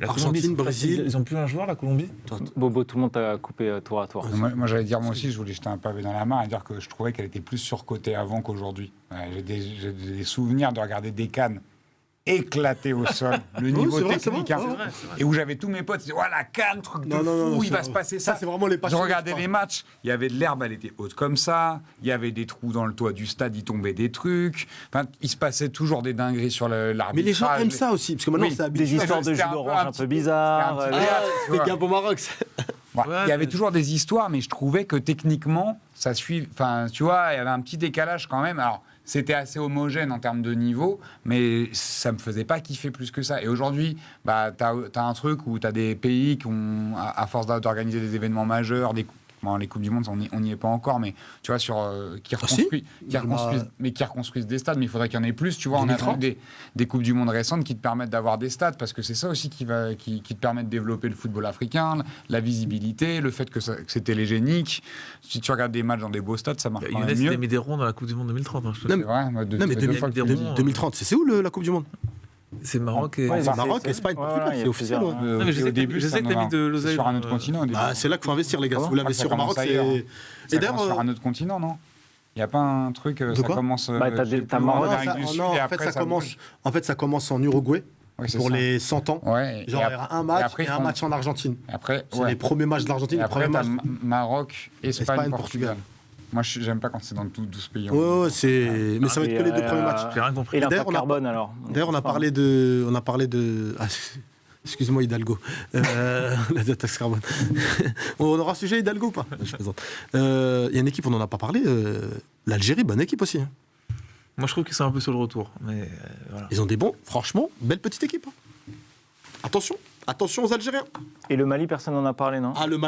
Argentine, Brésil. Ils n'ont plus un joueur, la Colombie. Bobo, tout le monde t'a coupé tour à tour. Moi, j'allais dire, moi aussi, je voulais jeter un pavé dans la main et dire que je trouvais qu'elle était plus surcotée avant qu'aujourd'hui. J'ai des souvenirs de regarder des CAN éclaté au sol, le niveau technique, et où j'avais tous mes potes qui disaient la CAN, truc de fou, il va se passer ça. C'est vraiment les Je regardais les matchs, il y avait de l'herbe, elle était haute comme ça, il y avait des trous dans le toit du stade, il tombait des trucs, enfin, il se passait toujours des dingueries sur l'arbitrage. Mais les gens aiment ça aussi, parce que maintenant c'est habitué. Des histoires de jus d'orange un peu bizarres. C'était Gab au Maroc. Il y avait toujours des histoires, mais je trouvais que techniquement, ça suit. Enfin, tu vois, il y avait un petit décalage quand même. Alors, c'était assez homogène en termes de niveau, mais ça me faisait pas kiffer plus que ça. Et aujourd'hui, bah, t'as un truc où t'as des pays qui ont, à force d'organiser des événements majeurs, les Coupes du Monde, on n'y est pas encore, mais tu vois, qui reconstruisent des stades, mais il faudrait qu'il y en ait plus. Tu vois, on a des Coupes du Monde récentes qui te permettent d'avoir des stades, parce que c'est ça aussi qui te permet de développer le football africain, la visibilité, le fait que c'est télégénique. Si tu regardes des matchs dans des beaux stades, ça marche quand même mieux. Il a mis des ronds dans la Coupe du Monde 2030. Hein, non, mais 2030, c'est où la Coupe du Monde ? C'est Maroc et Maroc, Espagne, c'est officiel. Au début, je sais que tu as mis de l'oseille sur un autre continent. C'est là qu'il faut investir, les gars. Si vous l'investir au Maroc, c'est. Et d'ailleurs, sur un autre continent, non ? Il n'y a pas un truc, ça commence. T'as Maroc, en fait, ça commence en Uruguay. Pour les 100 ans. Ouais, genre, il y aura un match et un match en Argentine. C'est les premiers matchs de l'Argentine. Après, t'as Maroc, Espagne, Portugal. Moi, j'aime pas quand c'est dans tous ce pays. Mais ça va être que les deux premiers matchs. J'ai rien compris. Et l'impact carbone, alors. D'ailleurs, on a parlé de. Excuse-moi, Hidalgo. La taxe carbone. On aura sujet Hidalgo ou pas ? Je plaisante. Il y a une équipe, on n'en a pas parlé. L'Algérie, bonne équipe aussi. Moi, je trouve qu'ils sont un peu sur le retour. Mais voilà. Ils ont des bons, franchement, belle petite équipe. Attention aux Algériens. Et le Mali, personne n'en a parlé, non ? Le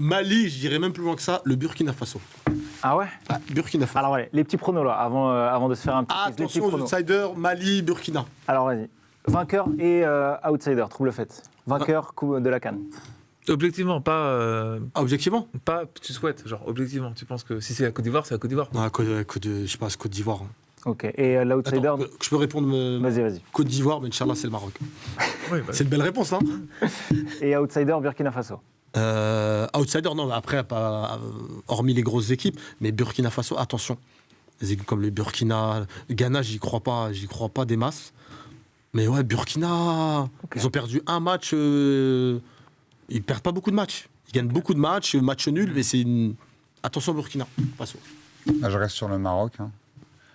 Mali, je dirais même plus loin que ça, le Burkina Faso. Ah ouais ? Burkina Faso. Alors, les petits pronos, là, avant de se faire un petit... Attention aux outsiders, Mali, Burkina. Alors, vas-y. Vainqueur et outsider, trouble faite. Vainqueur de la CAN. Objectivement, pas... objectivement ? Pas, tu souhaites, genre, objectivement. Tu penses que si c'est la Côte d'Ivoire, c'est la Côte d'Ivoire ? Non, je sais pas, Côte d'Ivoire. Ok, et l'outsider... Je peux répondre Vas-y. Côte d'Ivoire, mais Inch'Allah, c'est le Maroc. Oui, c'est une belle réponse, hein. Et outsider, Burkina Faso. Outsider, non, après, hormis les grosses équipes, mais Burkina Faso, attention. Les équipes comme les Burkina, Ghana, j'y crois pas des masses. Mais ouais, Burkina, ils ont perdu un match, ils perdent pas beaucoup de matchs. Ils gagnent beaucoup de matchs, match nul, mais c'est une... Attention Burkina Faso. Je reste sur le Maroc.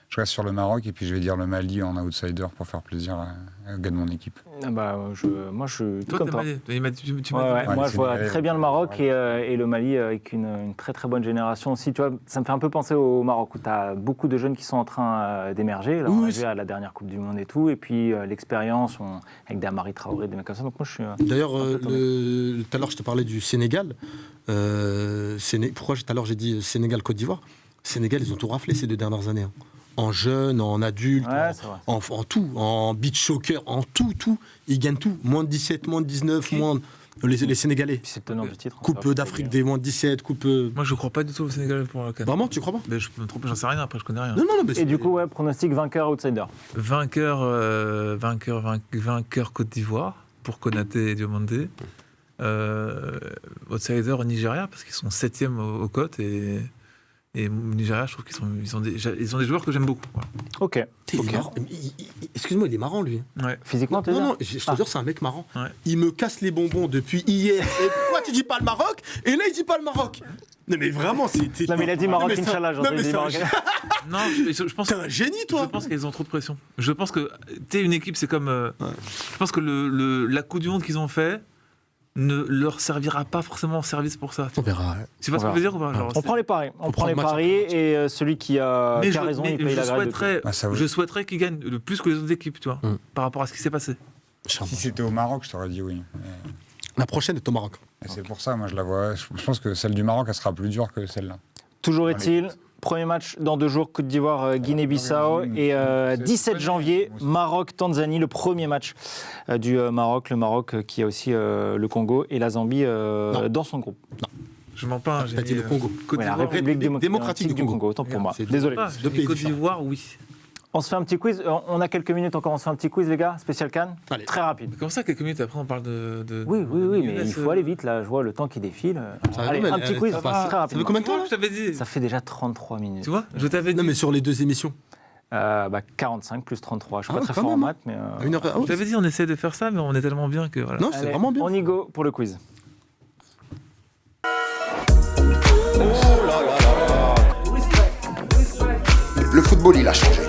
Je reste sur le Maroc et puis je vais dire le Mali en outsider pour faire plaisir à gars de mon équipe. Moi, je suis tout toi, comme toi. Moi, je vois très bien le Maroc et le Mali avec une très très bonne génération aussi. Tu vois, ça me fait un peu penser au Maroc où tu as beaucoup de jeunes qui sont en train d'émerger. Là, on a vu à la dernière Coupe du Monde et tout. Et puis l'expérience avec des Amari Traoré, des mecs comme ça. Donc moi, je suis. D'ailleurs, tout à l'heure, je te parlais du Sénégal. Pourquoi tout à l'heure j'ai dit Sénégal-Côte d'Ivoire ? Sénégal, ils ont tout raflé ces 2 dernières années. En jeune, en adulte, en tout, en beach soccer, en tout. Ils gagnent tout. Moins de 17, moins de 19, Les Sénégalais. Puis c'est le tenant du titre. Coupe d'Afrique des moins de 17, coupe. Moi, je crois pas du tout au Sénégal pour la CAN. Vraiment, tu crois pas? Mais je peux me tromper, j'en sais rien, après je connais rien. Non, mais Et du coup, ouais, pronostic vainqueur, outsider. Vainqueur Côte d'Ivoire pour Konaté et Diomandé. Outsider au Nigeria parce qu'ils sont 7e aux cotes et Nigeria, je trouve qu'ils ont des joueurs que j'aime beaucoup. Voilà. Ok. il est marrant. Excuse-moi, il est marrant lui. Ouais. Physiquement, tu veux Non, dire je te jure, c'est un mec marrant. Ouais. Il me casse les bonbons depuis hier. Et pourquoi tu dis pas le Maroc? Et là, il dit pas le Maroc. Non, mais vraiment, c'est. Non, mais il a dit Maroc, Non, mais Inch'Allah. non, mais c'est un Non, je pense. T'es un génie, toi. Je pense qu'ils ont trop de pression. Je pense que t'es une équipe, c'est comme. Je pense que la Coupe du Monde qu'ils ont fait ne leur servira pas forcément en service pour ça. On verra. Tu vois ce que je veux dire ou pas? Genre, On prend les paris. On prend les le match paris après match. et celui qui a raison, il paye la grade. Je souhaiterais qu'ils gagnent le plus que les autres équipes, tu vois, par rapport à ce qui s'est passé. Si c'était au Maroc, je t'aurais dit oui. La prochaine est au Maroc. Et c'est pour ça, moi, je la vois. Je pense que celle du Maroc, elle sera plus dure que celle-là. Toujours est-il, premier match dans 2 jours, Côte d'Ivoire, Guinée-Bissau. Et 17 janvier, Maroc-Tanzanie, le premier match du Maroc. Le Maroc qui a aussi le Congo et la Zambie dans son groupe. Non. Je m'en plains. T'as dit le Congo. Côte Ouais, la d'Ivoire. République démocratique du du Congo. Congo. Autant pour moi. C'est Désolé. deux pays Côte différents. d'Ivoire, oui. On se fait un petit quiz. On a quelques minutes encore. On se fait un petit quiz, les gars. Spécial Cannes. Allez. Très rapide. Comme ça, quelques minutes après, on parle de Oui, mais Younes, il faut aller vite. Là, je vois le temps qui défile. Allez, va, un petit quiz ça très passe. Ça rapide. fait combien de temps là? Je t'avais dit. Ça fait déjà 33 minutes. Tu vois, je t'avais dit. Non, mais sur les 2 émissions. 45 plus 33. Je suis Ah, pas très quand fort en même, maths, mais. Une heure. Ah, Je t'avais dit, on essaie de faire ça, mais on est tellement bien que voilà. Non, c'est Allez, vraiment bien. On y go pour le quiz. Le football, il a changé.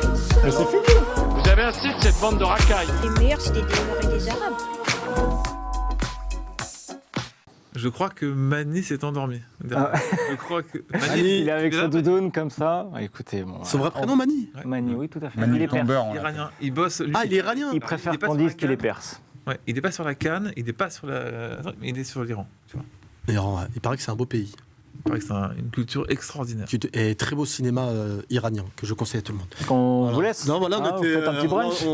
Vous avez assez de cette bande de racailles. Les meilleurs, c'était des Noirs et des Arabes. Je crois que Mani s'est endormi. Je crois que Mani, Il est avec tu es sa là doudoune comme ça. Écoutez, bon, Son vrai prénom, Mani? Mani, oui, tout à fait. Manu il est perse. Tombeur, on l'a Iranien. Il bosse. Lui, Ah, il est iranien. Il préfère il est pas qu'on sur la dise qu'il est canne. perse. Ouais, il n'est pas sur la Cannes, il n'est pas sur la. Mais il est sur l'Iran. Tu vois. Il paraît que c'est un beau pays. Il paraît que c'est une culture extraordinaire. Et très beau cinéma iranien que je conseille à tout le monde. Qu'on Voilà. vous laisse. Non, voilà, Ah, on vous était. faites un petit brunch.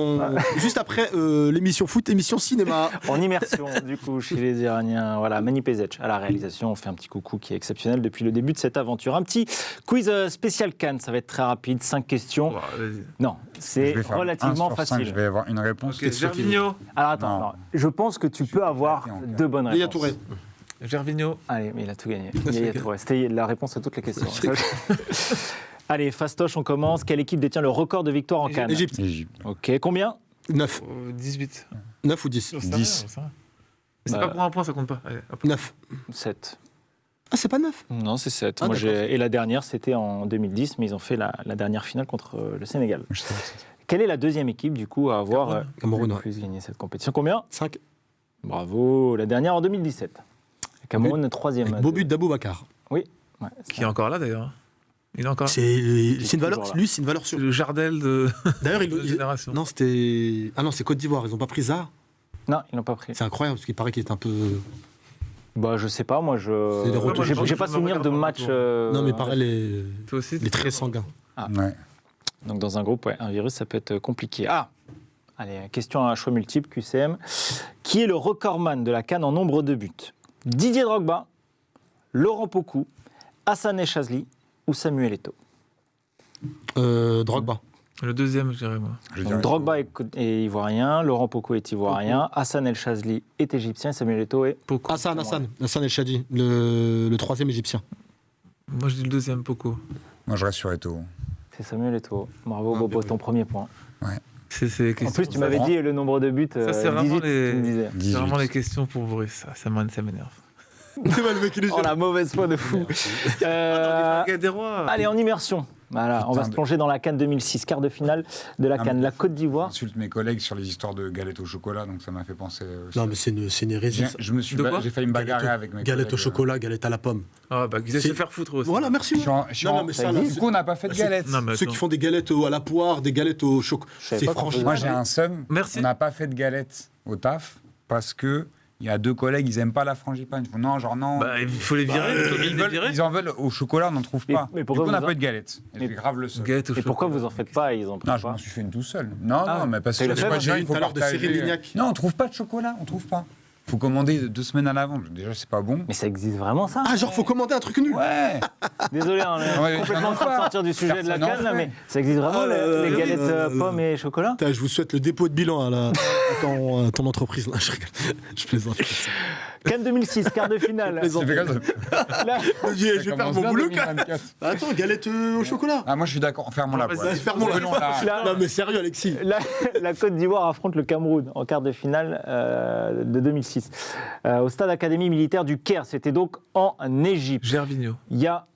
Juste après l'émission foot, émission cinéma. En immersion, du coup, chez les Iraniens. Voilà, Mani Pezec à la réalisation. On fait un petit coucou qui est exceptionnel depuis le début de cette aventure. Un petit quiz spécial Cannes. Ça va être très rapide. 5 questions. Bon, vas-y. Non, c'est Je vais faire relativement 1 sur 5, facile. je vais avoir une réponse. Ok, Gervinho. Alors attends, Non. non. Je pense que tu peux avoir arrêté encore. 2 bonnes Il y a réponses. Touré. Gervinho. Allez, mais il a tout gagné. Yaya Touré. C'était la réponse à toutes les questions. Allez, fastoche, on commence. Quelle équipe détient le record de victoires en Cannes? Égypte. Égypte. Ok, combien? 9. 18. 9 ou 10. 10. C'est Bah, pas pour un point, ça compte pas. Allez, hop. 9. 7. Ah, c'est pas 9. Non, c'est 7. Ah, Moi, d'accord. et la dernière, c'était en 2010, mais ils ont fait la dernière finale contre le Sénégal. Je sais pas si Quelle est la deuxième équipe, du coup, à avoir Cameroun, le ouais. plus gagné cette compétition? Combien? 5. Bravo. La dernière en 2017. Cameroun, troisième. Avec beau but d'Aboubacar. Oui. Ouais, Qui est encore là d'ailleurs. Il est encore là. C'est une valeur. toujours là. Lui, c'est une valeur C'est sûre. le Jardel de D'ailleurs, de génération. non, c'était. Ah non, c'est Côte d'Ivoire. Ils ont pas pris ça. Non, ils l'ont pas pris. C'est incroyable parce qu'il paraît qu'il est un peu. Bah, je sais pas, moi, C'est des retours. j'ai pas Je souvenir me de regarde match. pas Non, mais pareil, Toi aussi. les très sanguins. Ouais. Donc, dans un groupe, ouais, un virus, ça peut être compliqué. Ah! Allez, question à choix multiple, QCM. Qui est le recordman de la CAN en nombre de buts? Didier Drogba, Laurent Pokou, Hassan Chazli ou Samuel Eto'o? Drogba. Le deuxième, je dirais moi. Je Donc, dirais- Drogba est ivoirien, Laurent Pokou est ivoirien, Hassan El Chazli est égyptien, Samuel Eto'o est... Poco. Hassan El Shadi, le troisième égyptien. Moi, je dis le deuxième, Poco. Moi, je reste sur Eto'o. C'est Samuel Eto'o. Bravo, Bobo, ton premier point. C'est les En questions. plus, tu m'avais dit le nombre de buts, Ça, c'est vraiment 18, tu me disais. C'est 18. vraiment les questions pour Boris. Ça m'énerve. Le mec, il est Oh, la mauvaise foi de fou. Des rois. Allez, en immersion. Voilà, on va se plonger dans la CAN 2006, quart de finale de la Ah, CAN. mais- La Côte d'Ivoire. J'insulte mes collègues sur les histoires de galettes au chocolat, donc ça m'a fait penser. Non, mais c'est une hérésie. Je me suis De quoi j'ai failli me bagarrer avec mes Galette au collègues. chocolat, galette à la pomme. Ah, bah, qu'ils aillent se faire foutre aussi. Voilà, merci. Je suis en- Non, mais ça, ça là, existe. Du coup, on n'a pas fait de galettes. Non, mais Ceux attends. qui font des galettes à la poire, des galettes au chocolat. Je savais C'est pas qu'on franchement. Moi, j'ai un seum. Merci. On n'a pas fait de galettes au taf parce que il y a 2 collègues, ils aiment pas la frangipane. Ils font non, genre non. Bah, il faut les virer. Ils en veulent au chocolat, on n'en trouve pas. mais Du pourquoi coup, on n'a vous pas en- eu de galettes. Et Mais- j'ai grave le seum. Galette au Et pourquoi chocolat. vous en faites pas? Ils en prennent Non, je pas. m'en suis fait une tout seul. Non, Ah, non, mais parce t'as eu que la je sais flemme pas, J'ai il une faut tout à l'heure de partager. Cyril Lignac. Non, on trouve pas de chocolat, on trouve pas. faut commander 2 semaines à l'avance. Déjà, c'est pas bon. Mais ça existe vraiment, ça? Ah, genre, faut commander un truc nul. Ouais. Désolé, on est Ouais, complètement en train de sortir du sujet de la Personne CAN, là, n'en mais fait. ça existe vraiment, les galettes pommes et chocolat? Putain, je vous souhaite le dépôt de bilan à ton entreprise. Là, je rigole. Je plaisante. CAN 2006, quart de finale. Je plaisante. C'est fait comme ça. Là, Je vais faire mon boulot, quand même. 2024. Attends, galette au chocolat. Ah, moi, je suis d'accord. Fermons la boîte. Fermons-la. Non, là. Non, mais sérieux, Alexis. La Côte d'Ivoire affronte le Cameroun en quart de finale de 2006 au stade Académie militaire du Caire. C'était donc en Égypte. Gervinho. Il y a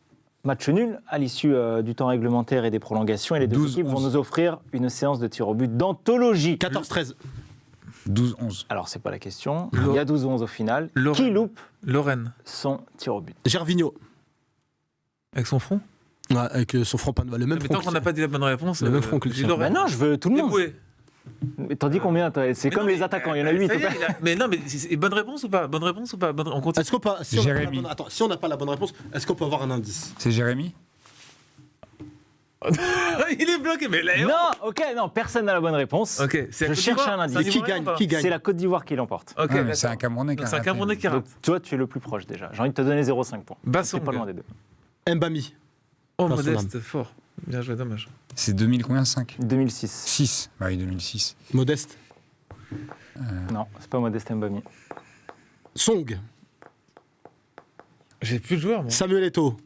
match nul à l'issue du temps réglementaire et des prolongations. Et les deux 12, équipes vont 11. nous offrir une séance de tir au but d'anthologie. 14-13. 12-11. Alors, c'est pas la question. Il y a 12-11 au final. Lorraine. Qui loupe Lorraine. son tir au but? Gervinho. Avec son front. Ouais, avec son front pas le même Mais front. tant qu'on n'a pas dit la bonne réponse. Le même front que le dis tien. Lorraine. Ben non, je veux tout le monde. Eboué. Mais t'en dis combien? C'est comme les attaquants, il y en a 8. Ça y est, mais non, mais bonne réponse ou pas? Bonne réponse ou pas? On continue. Est-ce qu'on peut, si on n'a pas la Jérémy. bonne- attends, si on n'a pas la bonne réponse, est-ce qu'on peut avoir un indice? C'est Jérémy? Il est bloqué, mais là. Non, ok, non, personne n'a la bonne réponse. Ok, c'est Je la Côte cherche d'Ivoire. un indice. C'est Et qui Ivoirien gagne ou pas Qui gagne C'est la Côte d'Ivoire qui l'emporte. Ok, Ah, mais d'accord. c'est un Camerounais qui a C'est un raté. Camerounais qui Donc rate. toi, tu es le plus proche déjà. J'ai envie de te donner 0,5 points. C'est Bassong. pas loin des deux. Mbami. Oh, Dans son Modeste, fort. Bien joué, dommage. C'est 2000 combien? 5 2006. 6. Bah oui, 2006. Modeste. Non, c'est pas Modeste Mbami. Song. J'ai plus de joueurs, moi. Samuel Eto'o.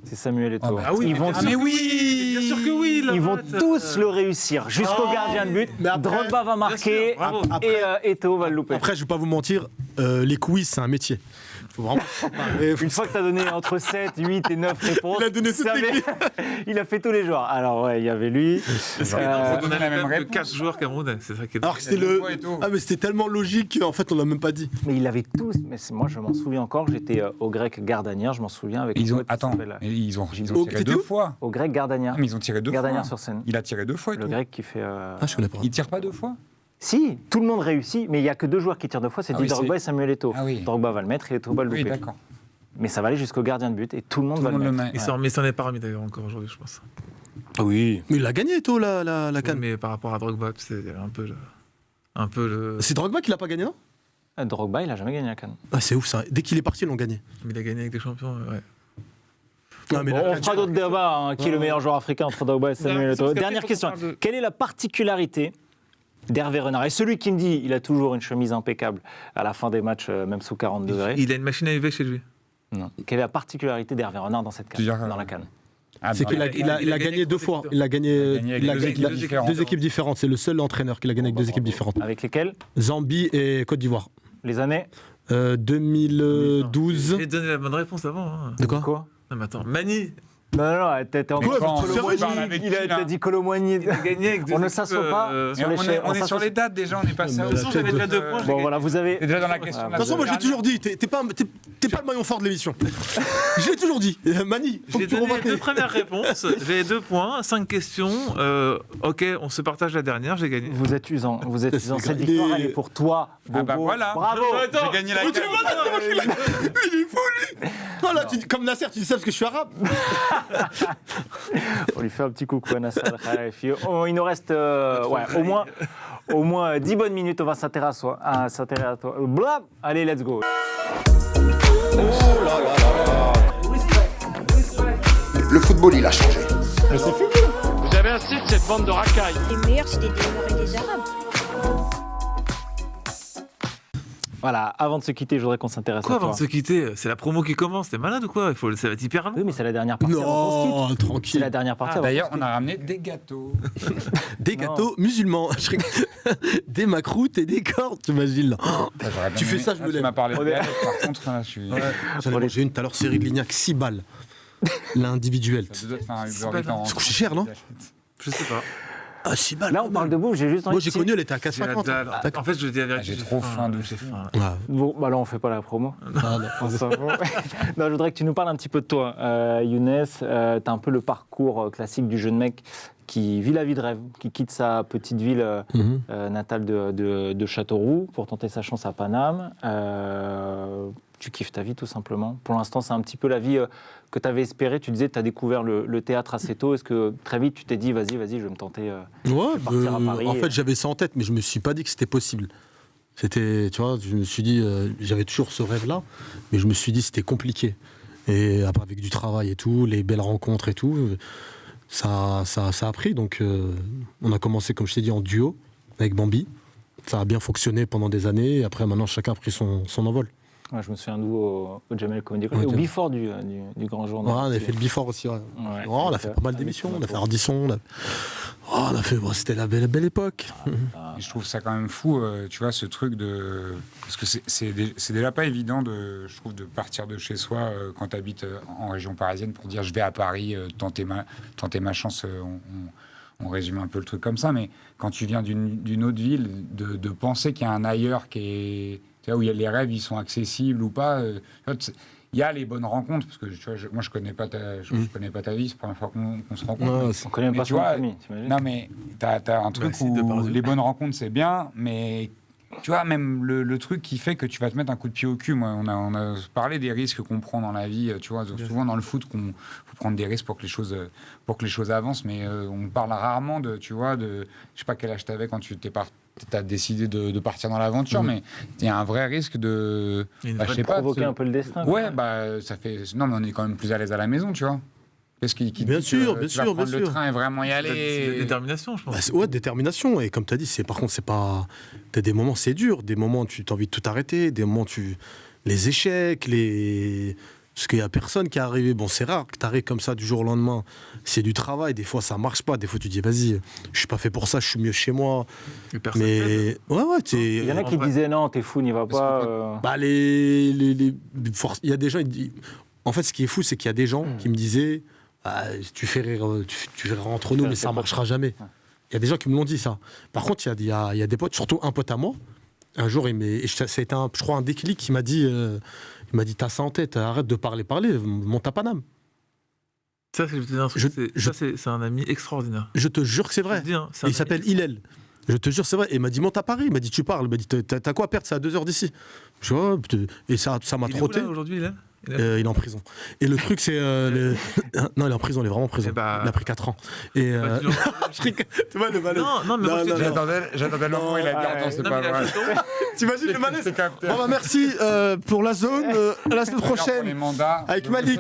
C'est Samuel Eto'o. bah, Ah oui, ils vont, Ah mais oui! Bien sûr que oui, la ils vont rate. tous le réussir jusqu'au gardien de but. mais après- Drogba va marquer sûr, bravo. et Eto'o va le louper. Après, je vais pas vous mentir, les quiz, c'est un métier. Faut vraiment. Et faut- Une fois que tu as donné entre 7, 8 et 9 réponses, Il a donné toutes les il a fait tous les joueurs. Alors ouais, il y avait lui. On on a donne la même même que réponse. 4 joueurs camerounais. C'est ça qui est. Alors que c'était deux le. fois Eto'o. Ah, mais c'était tellement logique qu'en fait, on l'a même pas dit. Mais il avait tous. Mais moi, je m'en souviens encore. J'étais au grec Gardanière. Je m'en souviens avec. Ils ont, l'autre qui attends, s'appelle, ils ont Oh, tiré t'étais 2 où fois. au grec Gardanière. Ah, mais ils ont tiré 2 fois. Gardanière sur scène. Il a tiré 2 fois et Le tout. grec qui fait. Ah, je connais pas. Il tire pas 2 fois? Si, tout le monde réussit, mais il n'y a que 2 joueurs qui tirent 2 fois, c'est Ah oui, Drogba c'est- et Samuel Eto'o. Ah oui. Drogba va le mettre et Eto'o va le Oui, louper. d'accord. Mais ça va aller jusqu'au gardien de but et tout le monde Tout va le le monde le mettre. met. Mais ça n'en est pas remis d'ailleurs encore aujourd'hui, je pense. Oui. Mais il a gagné, Eto'o, la canne. Mais par rapport à Drogba, tu sais, il y avait un peu le. C'est Drogba qui l'a pas gagné, non? Drogba, il n'a jamais gagné la CAN. Ah, c'est ouf ça. Dès qu'il est parti, ils l'ont gagné. Mais il a gagné avec des champions, ouais. Non, mais Bon, la on CAN, fera d'autres débats. Hein. Qui est le meilleur joueur africain entre Drogba et Samuel Non, Eto'o? parce qu'après, Dernière faut question. qu'on parle de- Quelle est la particularité d'Hervé Renard? Et celui qui me dit il a toujours une chemise impeccable à la fin des matchs, même sous 40 degrés. Il a une machine à UV chez lui. Non. Quelle est la particularité d'Hervé Renard dans cette Tu veux CAN, dire, dans la CAN? Ah, C'est bah, qu'il a, il a gagné 2 fois. Il a gagné, gagné avec il a deux gagné équipes différentes. 2 équipes différentes. C'est le seul entraîneur qui l'a gagné avec 2 équipes différentes. Avec lesquels? Zambie et Côte d'Ivoire. Les années? 2012. J'ai donné la bonne réponse avant. Hein. De quoi Quoi? Non, mais attends, Mani, Non, t'es encore Mais quand, Kolo sérieux, Muani, parle avec il a qui, là t'as dit Kolo Muani. il a gagné avec des On ne équipes, s'assoit pas sur Mais les chaises, on est sur s'assoit- les dates déjà, on est passé à Mais autre la chose. tête de- déjà 2 points. Bon, voilà, vous avez. T'es déjà dans la question. De toute façon, moi j'ai toujours dit, t'es pas le maillon fort de l'émission. Je l'ai toujours dit. Mani, faut que J'ai tu donné les revoies 2 tes- premières réponses, j'ai 2 points, 5 questions. Ok, on se partage la dernière, j'ai gagné. Vous êtes usant, vous êtes usant. C'est Cette grave. victoire, Il est- elle est pour toi, Bobo. Ah bah voilà. Bravo. J'ai gagné la Oh, tu CAN. vois, là, il est fou lui. Oh là, comme Nasser, tu dis ça parce que je suis arabe. On lui fait un petit coucou à Nasser Al-Khelaifi. Oh, il nous reste ouais, au moins 10 bonnes minutes. On va s'intéresser à toi. Blab. Allez, let's go. Le football, il a changé. Vous avez assez de cette bande de racailles. Les meilleurs, c'était des Noirs et des Arabes. Voilà, avant de se quitter, je voudrais qu'on s'intéresse Quoi à toi. avant de se quitter? C'est la promo qui commence, t'es malade ou quoi? Ça va être hyper long. Oui, mais c'est la dernière partie. avant qu'on se quitte. Non, C'est tranquille. la dernière partie. avant D'ailleurs, qu'on se on a ramené des gâteaux. Des gâteaux musulmans. Je rigole. Des macroutes et des cordes, t'imagines là. Tu fais ça, je me Tu lève. m'as parlé de On est- galette, par contre, là, je suis. J'en ai mangé une tout à l'heure, série de Lignac, 6 balles. L'individuel. Ça doit te faire un C'est Uber pas Eats en- Ça coûte cher, non? Je sais pas. Ah, 6 balles. Là, on parle de bouffe. J'ai juste envie Moi, de j'ai connu, elle était à J'ai la 4,50. dalle. En fait, je dis la vérité. j'ai trop faim de J'ai fou. faim. Ah, Bon, bah là, on fait pas la promo. ah, non. On s'en fout. Non, je voudrais que tu nous parles un petit peu de toi, Younes. Tu as un peu le parcours classique du jeune mec qui vit la vie de rêve, qui quitte sa petite ville Mhm. natale de Châteauroux pour tenter sa chance à Paname. Tu kiffes ta vie tout simplement. Pour l'instant, c'est un petit peu la vie que tu avais espérée. Tu disais que tu as découvert le théâtre assez tôt. Est-ce que très vite tu t'es dit, vas-y, je vais me tenter Ouais, partir à Paris en et- fait, j'avais ça en tête, mais je me suis pas dit que c'était possible. C'était, tu vois, je me suis dit, j'avais toujours ce rêve-là, mais je me suis dit c'était compliqué. Et après, avec du travail et tout, les belles rencontres et tout, ça a pris. Donc, on a commencé, comme je t'ai dit, en duo avec Bambi. Ça a bien fonctionné pendant des années. Et après, maintenant, chacun a pris son envol. Ouais, je me souviens nous au Jamel Comedy Club, et au Before du Grand Journal. Ouais, on avait fait le Before aussi. Ouais. On a fait pas mal d'émissions. On a fait Ardisson. On a fait. C'était la belle époque. Et je trouve ça quand même fou, tu vois, ce truc de. Parce que c'est déjà pas évident, je trouve, de partir de chez soi quand tu habites en région parisienne pour dire je vais à Paris, tenter ma chance. On résume un peu le truc comme ça, mais quand tu viens d'une autre ville, de penser qu'il y a un ailleurs qui est. Tu vois, où les rêves ils sont accessibles ou pas. Il y a les bonnes rencontres, parce que tu vois, moi je connais pas ta vie, c'est la première fois qu'on se rencontre. Ouais, on connaît pas son famille, t'imagines ? Non mais t'as un truc où les bonnes rencontres c'est bien, mais tu vois, même le truc qui fait que tu vas te mettre un coup de pied au cul. Moi, on a parlé des risques qu'on prend dans la vie. Tu vois, souvent dans le foot, qu'on faut prendre des risques pour que les choses avancent. Mais on parle rarement je sais pas quel âge t'avais quand tu t'as décidé de partir dans l'aventure, mais il y a un vrai risque de provoquer un peu le destin. Ouais, ça fait. Non, mais on est quand même plus à l'aise à la maison, tu vois. Qu'est-ce qui bien dit sûr, que bien tu vas sûr, prendre bien le sûr. train et vraiment y aller. C'est de la détermination, je pense. Ouais, détermination. Et comme tu as dit, par contre, c'est pas. T'as des moments, c'est dur. Des moments, tu as envie de tout arrêter. Des moments, les échecs, parce qu'il y a personne qui est arrivé. Bon, c'est rare que tu arrives comme ça du jour au lendemain. C'est du travail. Des fois, ça marche pas. Des fois, tu dis, vas-y, je suis pas fait pour ça. Je suis mieux chez moi. Mais ouais, il y en a qui disaient non, t'es fou, n'y va pas. Il y a des gens. En fait, ce qui est fou, c'est qu'il y a des gens qui me disaient. Tu fais rire entre nous, mais ça ne marchera jamais. Il y a des gens qui me l'ont dit, ça. Par contre, il y a des potes, surtout un pote à moi. Un jour, ça a été, je crois, un déclic qui m'a dit t'as ça en tête, arrête de parler, monte à Paname. Ça, c'est un ami extraordinaire. Je te jure que c'est vrai. Il s'appelle Hillel. Je te jure, c'est vrai. Et il m'a dit, monte à Paris. Il m'a dit, tu parles. Il m'a dit, t'as quoi à perdre? C'est à 2 heures d'ici. Je vois, et ça m'a trotté. Il est où, là, aujourd'hui, il est en prison. Et le truc, c'est. Non, il est en prison, il est vraiment en prison. Il a pris 4 ans. Et. Tu vois, le malaise. Non, mais j'attendais le moment, il a dit, attends, c'est pas vrai. T'imagines le malaise? Bon, merci pour la zone. La semaine prochaine. Avec Malik.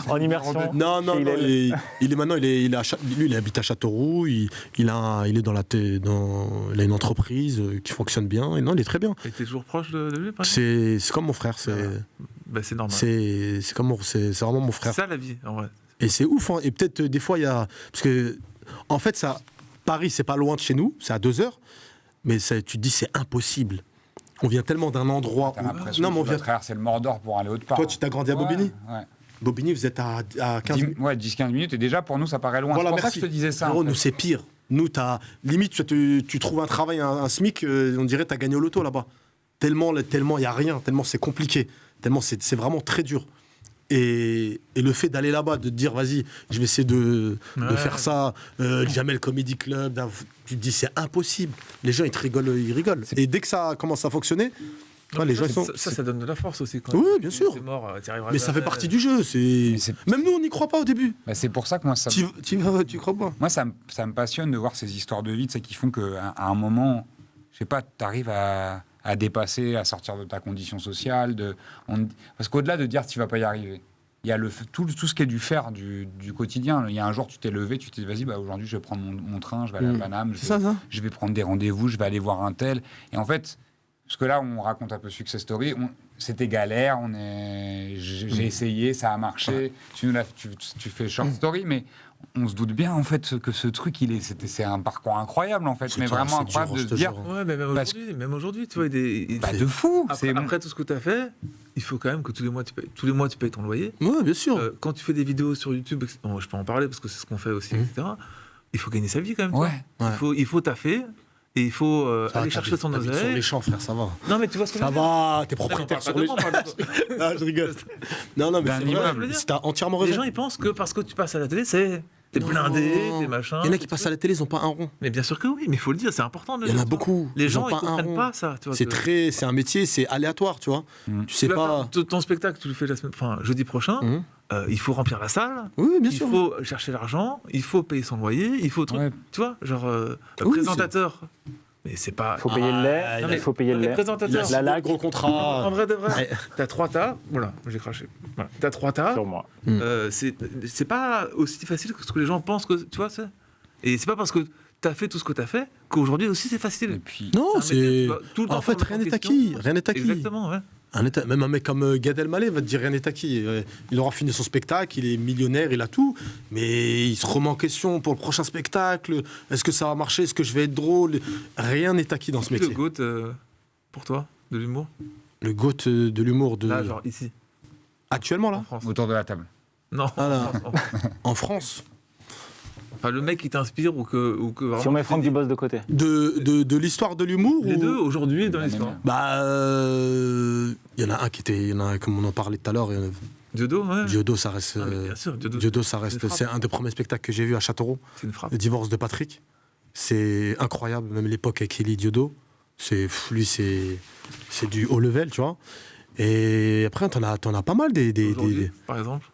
En immersion. Non, il est maintenant, lui, il habite à Châteauroux. Il a une entreprise qui fonctionne bien. Et non, il est très bien. Et t'es toujours proche de lui, par exemple? C'est comme mon frère. C'est normal. C'est vraiment mon frère. C'est ça la vie, en vrai. Et c'est ouf, hein. Et peut-être des fois il y a, parce que en fait Paris c'est pas loin de chez nous, c'est à 2 heures, mais tu te dis c'est impossible. On vient tellement d'un endroit. Non, mais on vient traverser le Mordor pour aller autre part. Toi, tu t'as grandi à Bobigny. Ouais. Bobigny, vous êtes à 15 minutes. Ouais, 10-15 minutes, et déjà pour nous ça paraît loin. Voilà, c'est pour ça que je te disais ça. Gros, nous c'est pire. Nous, limite, tu trouves un travail, un SMIC, on dirait t'as gagné au loto là-bas. Tellement il y a rien, tellement c'est compliqué. Tellement c'est vraiment très dur. Et le fait d'aller là-bas, de te dire, vas-y, je vais essayer de faire ça, Jamel Comedy Club, tu te dis, c'est impossible. Les gens, ils rigolent. Et dès que ça commence à fonctionner, les gens, ça donne de la force aussi. Quand oui, bien sûr. C'est mort, mais ça fait partie du jeu. Même nous, on n'y croit pas au début. C'est pour ça que moi, ça tu crois pas? Moi, ça me passionne de voir ces histoires de vie, qui font qu'à un moment, je sais pas, tu arrives à dépasser, à sortir de ta condition sociale. Parce qu'au-delà de dire tu vas pas y arriver, il y a tout ce qui est du faire, du quotidien. Il y a un jour, tu t'es levé, tu t'es dit, vas-y, aujourd'hui, je vais prendre mon train, je vais aller à Paname, je vais prendre des rendez-vous, je vais aller voir un tel. Et en fait, parce que là, on raconte un peu success story, c'était galère, j'ai essayé, ça a marché. Tu fais short story, mais on se doute bien en fait que ce truc c'est un parcours incroyable en fait, mais vraiment incroyable de se dire. Ouais, mais même aujourd'hui, tu vois, de fou. Après tout ce que tu as fait, il faut quand même que tous les mois tu payes ton loyer. Ouais, bien sûr. Quand tu fais des vidéos sur YouTube, je peux en parler parce que c'est ce qu'on fait aussi, etc. Il faut gagner sa vie quand même. Ouais. Il faut taffer. Et il faut aller chercher son oseille. Sur les champs, frère, ça va. Non, mais tu vois ce que ça va, t'es propriétaire sur les champs. Non, je rigole. Non, mais t'as entièrement raison. Les gens, ils pensent que parce que tu passes à la télé, t'es blindé, t'es machin. Il y en a qui passent à la télé, ils n'ont pas un rond. Mais bien sûr que oui, mais il faut le dire, c'est important de le dire. Il y en a beaucoup. Les gens, ils ne comprennent pas ça. C'est un métier, c'est aléatoire, tu vois. Tu sais pas. Ton spectacle, tu le fais jeudi prochain. Il faut remplir la salle. Oui, bien sûr. Il faut chercher l'argent. Il faut payer son loyer. Il faut tu vois, genre présentateur. Mais c'est pas. Il faut payer le lait, il faut payer le Les lait. présentateurs. La laque. Gros contrat. En vrai de vrai, t'as 3 tas. Voilà, j'ai craché. Voilà. T'as 3 tas. Sur moi. C'est pas aussi facile que ce que les gens pensent que tu vois. Et c'est pas parce que t'as fait tout ce que t'as fait qu'aujourd'hui aussi c'est facile. Et puis, Non, C'est un mec, c'est. tu vois, tout le temps En fait, remettre rien en n'est question. acquis. Rien n'est acquis. Exactement, ouais. Même un mec comme Gad Elmaleh va te dire rien n'est acquis. Il aura fini son spectacle, il est millionnaire, il a tout, mais il se remet en question pour le prochain spectacle. Est-ce que ça va marcher? Est-ce que je vais être drôle? Rien n'est acquis dans ce Qui est métier. le GOAT pour toi de l'humour? Le GOAT de l'humour de Là, genre ici, actuellement en là, France. autour de la table. Non. Ah, là. en France. en France, Enfin, le mec qui t'inspire ou que Si on vraiment, met Franck Dubos de côté. de l'histoire de l'humour. les ou- deux aujourd'hui dans l'histoire. Bah, il y en a un qui était, il y en a un, comme on en parlait tout à l'heure. Diodo, ouais. Diodo, ça reste. Ah, mais bien sûr, Diodo, Diodo, ça reste. frappe. C'est un des premiers spectacles que j'ai vu à Châteauroux. c'est une frappe. Le divorce de Patrick, c'est incroyable. Même l'époque avec Elie Diodo, lui, c'est du haut level, tu vois. Et après, t'en as pas mal Aujourd'hui, par exemple,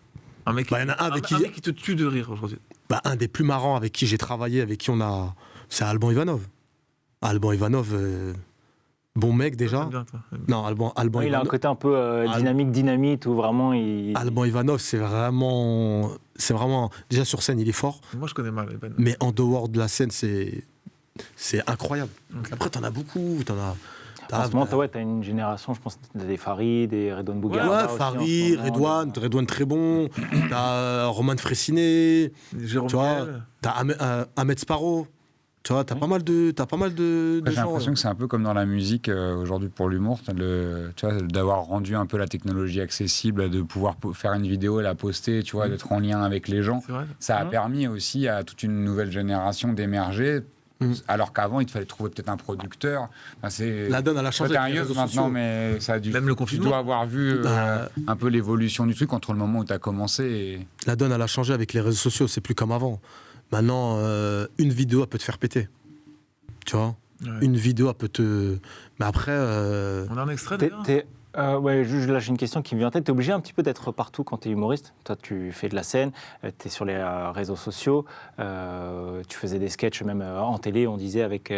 un mec, Bah, y en a un avec un mec qui te tue de rire aujourd'hui. Bah, un des plus marrants avec qui j'ai travaillé, avec qui on a, c'est Alban Ivanov. Alban Ivanov, bon mec déjà. J'aime bien, toi. Non, Alban Il a un Ivanov. côté un peu dynamite où vraiment il. Alban Ivanov, c'est vraiment, déjà sur scène, il est fort, Moi, je connais mal. Ben. mais en dehors de la scène, c'est incroyable. Ok. Après, t'en as beaucoup, En ce moment, t'as une génération, je pense, des Farid, des Redouane Bougarda. Ouais, aussi, en Farid, ce moment. Redouane très bon. T'as Roman Fressinet, Jérôme tu vois. Niel. T'as Ahmed Sparrow. Tu vois, t'as pas mal de J'ai gens. l'impression que c'est un peu comme dans la musique aujourd'hui pour l'humour, tu vois, d'avoir rendu un peu la technologie accessible, de pouvoir faire une vidéo et la poster, tu vois, d'être en lien avec les gens. C'est vrai. Ça a permis aussi à toute une nouvelle génération d'émerger. Alors qu'avant, il fallait trouver peut-être un producteur. Enfin, La donne, elle a changé. Toi, t'es un avec les yeux réseaux maintenant, sociaux. mais ça a dû. Même le Tu confinement. dois avoir vu Bah, un peu l'évolution du truc entre le moment où tu as commencé. Et... La donne, elle a changé avec les réseaux sociaux. C'est plus comme avant. Maintenant, une vidéo, elle peut te faire péter. Tu vois. Ouais. Une vidéo, elle peut te. Mais après. On a un extrait d'ailleurs. Ouais, là j'ai une question qui me vient en tête. Tu es obligé un petit peu d'être partout quand tu es humoriste. Toi, tu fais de la scène, tu es sur les réseaux sociaux, tu faisais des sketchs même en télé, on disait avec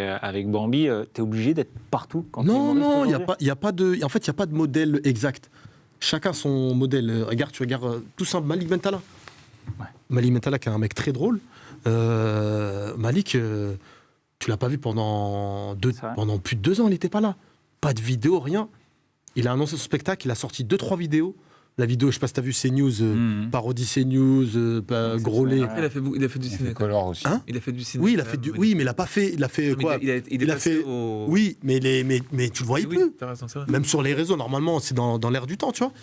Bambi. Tu es obligé d'être partout quand tu es humoriste. Non, il aujourd'hui n'y a pas de. En fait, il n'y a pas de modèle exact. Chacun son modèle. Tu regardes tout simple, Malik Bentala. Ouais. Malik Bentala, qui est un mec très drôle. Malik, tu l'as pas vu pendant plus de 2 ans, il n'était pas là. Pas de vidéo, rien. Il a annoncé son spectacle, il a sorti 2-3 vidéos. La vidéo, je sais pas si t'as vu CNews, parodie CNews, Grolet. Il a fait du ciné. Color aussi. Hein Il a fait du ciné. Oui, il a fait du. Oui, mais il a pas fait. Il a fait quoi? Il Il a fait. Oui, mais tu le voyais plus. T'as raison, c'est vrai. Même sur les réseaux, normalement, c'est dans l'air du temps, tu vois.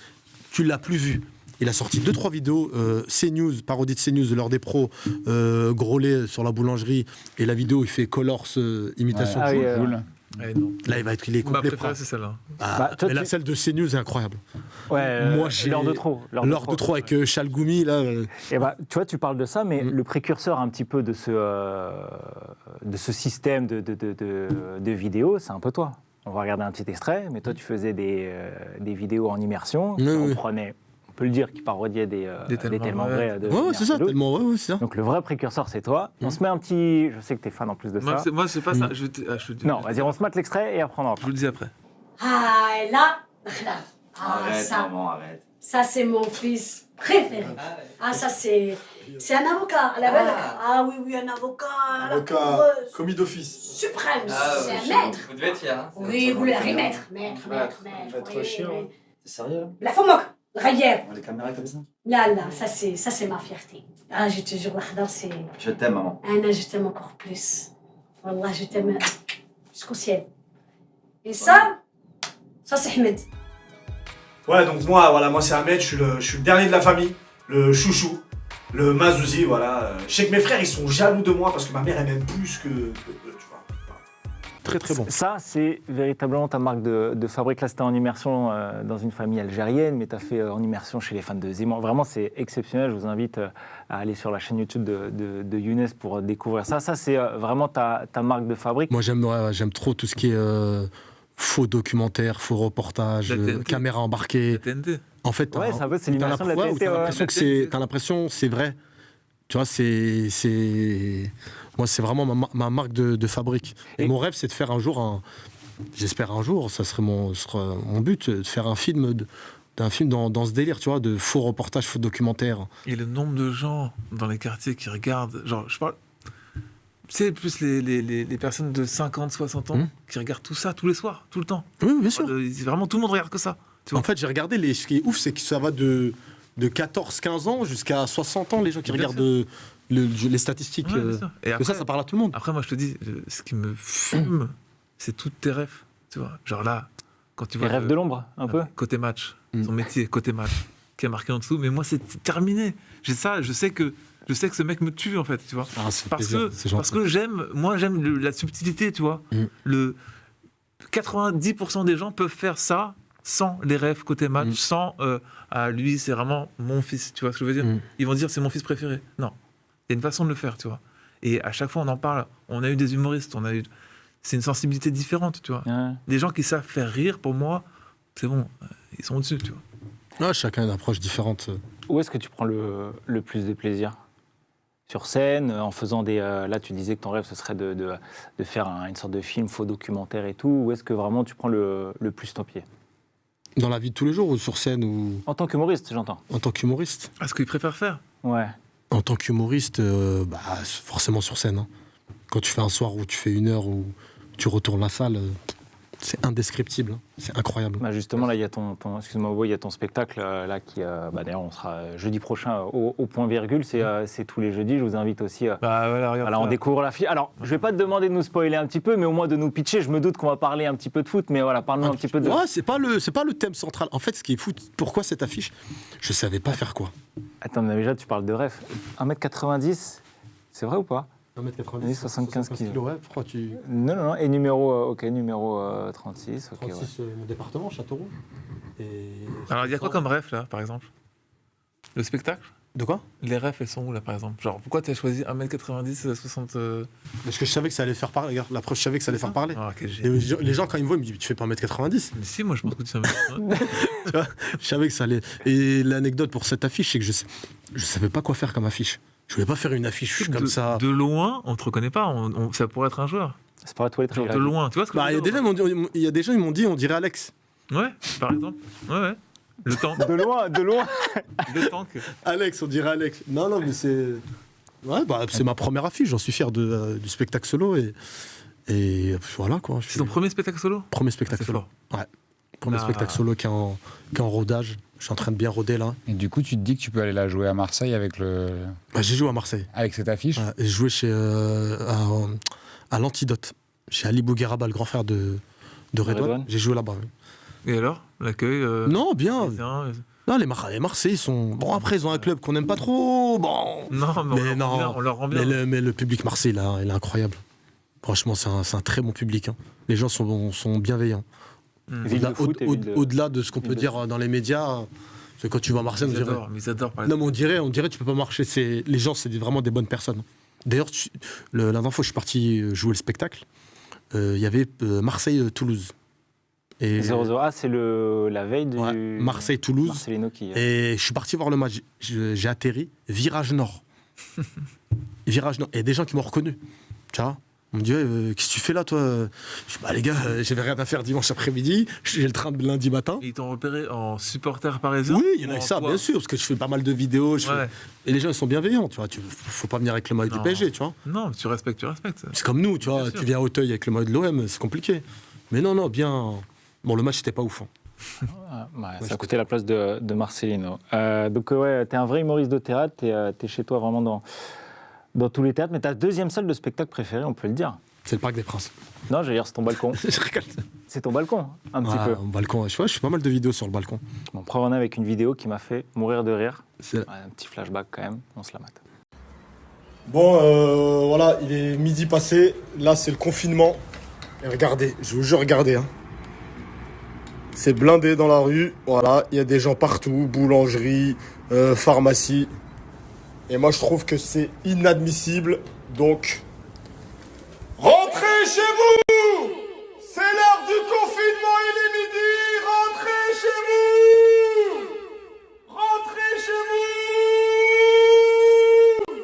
Tu l'as plus vu. Il a sorti 2-3 vidéos, CNews, parodie de CNews, l'heure des pros, Grolet sur la boulangerie, et la vidéo, il fait Colors, imitation Ah de oui, Joule. Eh, non. Là, il est Ma complet. préférée, c'est celle-là. Ah, toi, mais la celle de CNews est incroyable. Ouais, Moi, j'ai l'heure de trop. L'heure de trop avec Chalgoumi, là. Et tu vois, tu parles de ça, mais le précurseur un petit peu de ce système de vidéos, c'est un peu toi. On va regarder un petit extrait, mais toi, tu faisais des vidéos en immersion. Oui, on oui. prenait, on peut le dire, qui parodiaient des tellement vrais. de Ouais, c'est ça, Myrtille. tellement, ouais, c'est ça. Donc le vrai précurseur, c'est toi. On se met un petit... Je sais que tu es fan en plus de ça. Moi, c'est pas ça. Non, vas-y, on se mate l'extrait et après on en Je vous le dis après. Ah, et là, ça, maman, arrête. ça c'est mon fils préféré. Ah, ça c'est un avocat, à la belle. Ah oui, un avocat, à la coureuse. Commis d'office. Suprême, c'est un maître. Vous devez être fier. Hein. Oui, vous l'avez maître. Maître. Maître chien. C'est sérieux La FOMOC, Rayer. Les caméras comme ça. Là, ça c'est ma fierté. Ah, je te jure, l'Akhdar, c'est... Je t'aime, maman. Anna, je t'aime encore plus. Wallah, je t'aime jusqu'au ciel. Et ça c'est Ahmed. Ouais, donc moi c'est Ahmed, je suis le dernier de la famille, le chouchou, le mazouzi, voilà. Je sais que mes frères, ils sont jaloux de moi parce que ma mère, elle m'aime plus que tu vois. Très, très bon. Ça, c'est véritablement ta marque de fabrique. Là, c'était en immersion dans une famille algérienne, mais tu as fait en immersion chez les fans de Zemmour. Vraiment, c'est exceptionnel. Je vous invite à aller sur la chaîne YouTube de Younes pour découvrir ça. Ça, c'est vraiment ta marque de fabrique. Moi, j'aime trop tout ce qui est faux documentaire, faux reportage, La TNT. caméra embarquée. La TNT. En fait, Ouais, c'est un peu, c'est l'immersion de la TNT. T'as l'impression que c'est vrai. Tu vois, moi, c'est vraiment ma marque de fabrique. Et mon rêve, c'est de faire un jour j'espère un jour, ça serait mon but, de faire un film dans ce délire, tu vois, de faux reportages, faux documentaires. Et le nombre de gens dans les quartiers qui regardent, genre, je parle, c'est plus les personnes de 50, 60 ans qui regardent tout ça tous les soirs, tout le temps. Oui, bien sûr. Vraiment, tout le monde regarde que ça. Tu vois. En fait, j'ai regardé, ce qui est ouf, c'est que ça va de 14, 15 ans jusqu'à 60 ans, les gens qui regardent les statistiques. Ouais, et après, ça parle à tout le monde. Après, moi, je te dis, ce qui me fume, c'est toutes tes rêves. Tu vois, genre là, quand tu vois. Les rêves de l'ombre, un peu. Côté match, son métier, côté match, qui a marqué en dessous. Mais moi, c'est terminé. J'ai ça, je sais que ce mec me tue, en fait, tu vois. Parce que j'aime la subtilité, tu vois. 90% des gens peuvent faire ça sans les rêves côté match, sans lui, c'est vraiment mon fils, tu vois ce que je veux dire. Ils vont dire c'est mon fils préféré. Non, il y a une façon de le faire, tu vois. Et à chaque fois on en parle. On a eu des humoristes, c'est une sensibilité différente, tu vois. Des gens qui savent faire rire, pour moi, c'est bon, ils sont au-dessus, tu vois. Ouais, chacun a une approche différente. Où est-ce que tu prends le plus de plaisir ? Sur scène, en faisant des... là, tu disais que ton rêve, ce serait de faire une sorte de film, faux documentaire et tout. Où est-ce que vraiment tu prends le plus ton pied ? Dans la vie de tous les jours ou sur scène ou... En tant qu'humoriste, j'entends. En tant qu'humoriste. Ah, ce qu'il préfère faire ? Ouais. En tant qu'humoriste, forcément sur scène. Hein. Quand tu fais un soir où tu fais 1 heure où tu retournes la salle, c'est indescriptible. Hein. C'est incroyable. Bah justement, là, il y a il y a ton spectacle là qui, d'ailleurs, on sera jeudi prochain au point virgule. C'est tous les jeudis. Je vous invite aussi. Regarde, on découvre la fille. Alors, je vais pas te demander de nous spoiler un petit peu, mais au moins de nous pitcher. Je me doute qu'on va parler un petit peu de foot, mais voilà, parle-nous un petit peu de. Ouais, c'est pas le thème central. En fait, ce qui est fou, pourquoi cette affiche ? Je savais pas faire quoi. Attends, mais déjà, tu parles de rêve. 1m90, c'est vrai ou pas ? 1m90, 75 kg. Ouais, pourquoi tu... Non, et numéro 36. 36, mon département, Châteauroux. Alors, il y a quoi comme rêve, là, par exemple ? Le spectacle ? De quoi ? Les rêves, elles sont où, là, par exemple ? Genre, pourquoi tu as choisi 1m90, 60... Parce que je savais que ça allait faire parler. Regarde, la preuve, je savais que ça allait faire parler. Ah, okay, les gens, quand ils me voient, ils me disent, tu fais pas 1m90 ? Mais si, moi, je pense que tu fais 1m90. Tu vois, je savais que ça allait... Et l'anecdote pour cette affiche, c'est que je savais pas quoi faire comme affiche. Je voulais pas faire une affiche comme ça. De loin, on te reconnaît pas. Ça pourrait être un joueur. Ça pourrait être genre de loin. Tu vois ce que il y a des gens, ils m'ont dit, on dirait Alex. Ouais, par exemple. Ouais. Le tank. De loin. Le tank. Alex, on dirait Alex. Non, mais c'est... Ouais, c'est ma première affiche. J'en suis fier du spectacle solo. Et voilà, quoi. C'est ton premier spectacle solo ? Premier spectacle solo. Ouais. Premier spectacle solo qui est en rodage. Je suis en train de bien roder là. Et du coup, tu te dis que tu peux aller la jouer à Marseille avec le. J'ai joué à Marseille. Avec cette affiche. J'ai joué à l'Antidote. Chez Ali Bougueraba, le grand frère de Redouane. J'ai joué là-bas. Oui. Et alors, l'accueil Non, bien. Non, les Marseillais, ils sont. Bon, après, ils ont un club qu'on n'aime pas trop. Bon. Non, mais on leur rend bien. Mais le public marseillais, là, il est incroyable. Franchement, c'est un très bon public. Hein. Les gens sont bienveillants. Au-delà de ce qu'on peut dire dans les médias, c'est quand tu vas à Marseille, ils adorent parler. Non, mais on dirait tu peux pas marcher. Les gens, c'est vraiment des bonnes personnes. D'ailleurs, la dernière fois, je suis parti jouer le spectacle. Il y avait Marseille-Toulouse. 0-0, c'est la veille du... Marseille-Toulouse. Marcelino qui... Et je suis parti voir le match. J'ai atterri, virage nord. Virage nord. Et des gens qui m'ont reconnu. Tu vois ? On me dit, qu'est-ce que tu fais là, toi ? Je dis, les gars, j'avais rien à faire dimanche après-midi, j'ai le train de lundi matin. Et ils t'ont repéré en supporter parisien ? Oui, il y en a ça, bien sûr, parce que je fais pas mal de vidéos. Et les gens, ils sont bienveillants, tu vois. Faut pas venir avec le maillot du PSG, tu vois. Non, tu respectes. C'est comme nous, tu vois. Bien tu viens à Auteuil avec le maillot de l'OM, c'est compliqué. Mais non, bien. Bon, le match, c'était pas ouf. Hein. Ça a coûté la place de Marcelino. Donc, t'es un vrai humoriste de théâtre, t'es chez toi vraiment dans tous les théâtres, mais ta deuxième salle de spectacle préférée, on peut le dire. C'est le Parc des Princes. Non, j'allais dire, c'est ton balcon. C'est ton balcon, un petit peu. Mon balcon, je fais pas mal de vidéos sur le balcon. Bon, preuve en est avec une vidéo qui m'a fait mourir de rire. Un petit flashback quand même, on se la mate. Bon, voilà, il est midi passé. Là, c'est le confinement. Et regardez, je vous jure, regardez. Hein. C'est blindé dans la rue. Voilà, il y a des gens partout. Boulangerie, pharmacie. Et moi, je trouve que c'est inadmissible. Donc, rentrez chez vous! C'est l'heure du confinement, il est midi! Rentrez chez vous! Rentrez chez vous!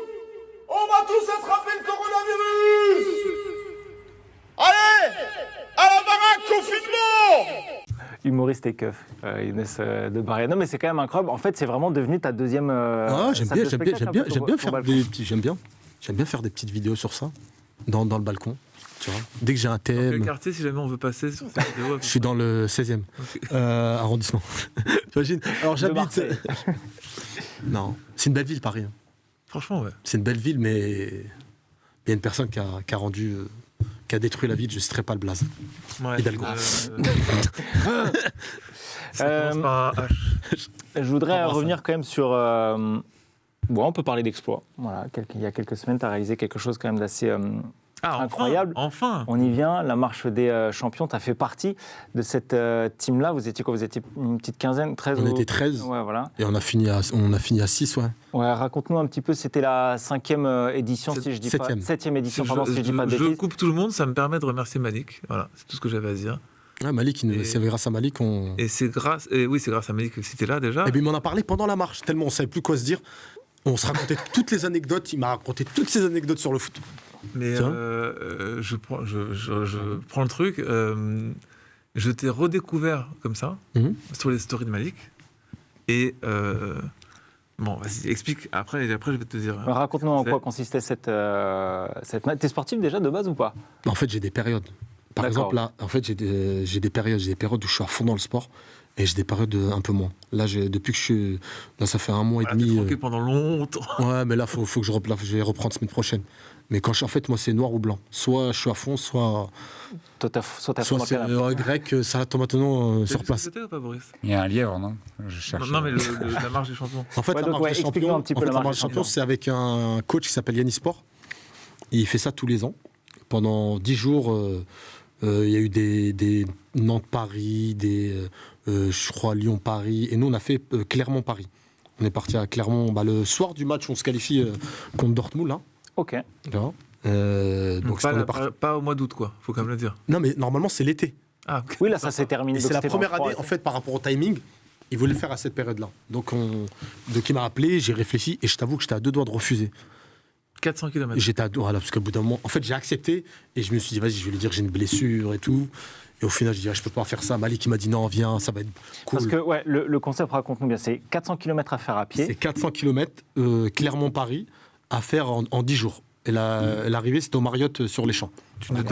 humoriste et keuf, Younes de Barrière. Non, mais c'est quand même incroyable. En fait, c'est vraiment devenu ta deuxième. J'aime bien faire des petites vidéos sur ça, dans le balcon. Tu vois. Dès que j'ai un thème. Dans quel quartier, si jamais on veut passer sur cette vidéo? Je suis dans le 16e arrondissement. T'imagines? Alors j'habite. Non, c'est une belle ville, Paris. Franchement, ouais. C'est une belle ville, mais il y a une personne qui a détruit la ville, je ne citerai pas le blaze. Ouais, Hidalgo. Ça commence par un H. Je voudrais revenir quand même sur... Bon, on peut parler d'exploit. Voilà, il y a quelques semaines, tu as réalisé quelque chose quand même d'assez incroyable. Enfin. On y vient, la marche des champions, tu as fait partie de cette team-là. Vous étiez quoi? Vous étiez une petite quinzaine, 13? On était 13, ouais, voilà. Et on a fini à 6, ouais. Ouais, raconte-nous un petit peu, c'était la 5e édition, si je dis pas... 7e édition, pardon, si je dis pas de bêtises. Je coupe tout le monde, ça me permet de remercier Malik. Voilà, c'est tout ce que j'avais à dire. Ouais, Malik, c'est grâce à Malik qu'on... Et c'est grâce à Malik que c'était là déjà. Et puis il m'en a parlé pendant la marche, tellement on savait plus quoi se dire. On se racontait toutes les anecdotes, il m'a raconté toutes ces anecdotes sur le foot. Mais je prends le truc, je t'ai redécouvert comme ça, sur les stories de Malik. Et bon, vas-y, explique, après je vais te dire. Raconte-nous en quoi consistait cette... T'es sportif déjà de base ou pas? En fait, j'ai des périodes. Par exemple, là, en fait, j'ai des périodes où je suis à fond dans le sport. Et j'ai des périodes un peu moins. Là, depuis que je suis... Là, ça fait 1 mois et demi... T'es tranquille pendant longtemps. Ouais, mais là, faut que je vais reprendre semaine prochaine. Mais en fait, moi, c'est noir ou blanc. Soit je suis à fond, soit soit c'est grec, ça tombe maintenant sur place. C'était ou pas, Boris? Il y a un lièvre, non? Je cherche. Non, mais la marche des champions. En fait, la marche des champions, c'est avec un coach qui s'appelle Yannis Sport. Il fait ça tous les ans. Pendant 10 jours, il y a eu des Nantes-Paris, je crois Lyon-Paris. Et nous, on a fait Clermont-Paris. On est parti à Clermont. Le soir du match, on se qualifie contre Dortmund, là. Ok. Donc pas au mois d'août, quoi. Faut quand même le dire. Non, mais normalement, c'est l'été. Ah, okay. Oui, là, ça s'est terminé. Et c'est la première année, en fait, par rapport au timing. Il voulait le faire à cette période-là. Donc il m'a appelé, j'ai réfléchi, et je t'avoue que j'étais à 2 doigts de refuser. 400 km. J'étais à 2, voilà, parce qu'au bout d'un moment, en fait, j'ai accepté, et je me suis dit, vas-y, je vais lui dire que j'ai une blessure et tout. Et au final, je dis, je peux pas faire ça. Malik, il m'a dit, non, viens, ça va être cool. Parce que, ouais, le concept, raconte-nous bien, c'est 400 km à faire à pied. C'est 400 km, Clermont-Paris, à faire en 10 jours. Et l'arrivée, c'était au Marriott sur les Champs. Tu ne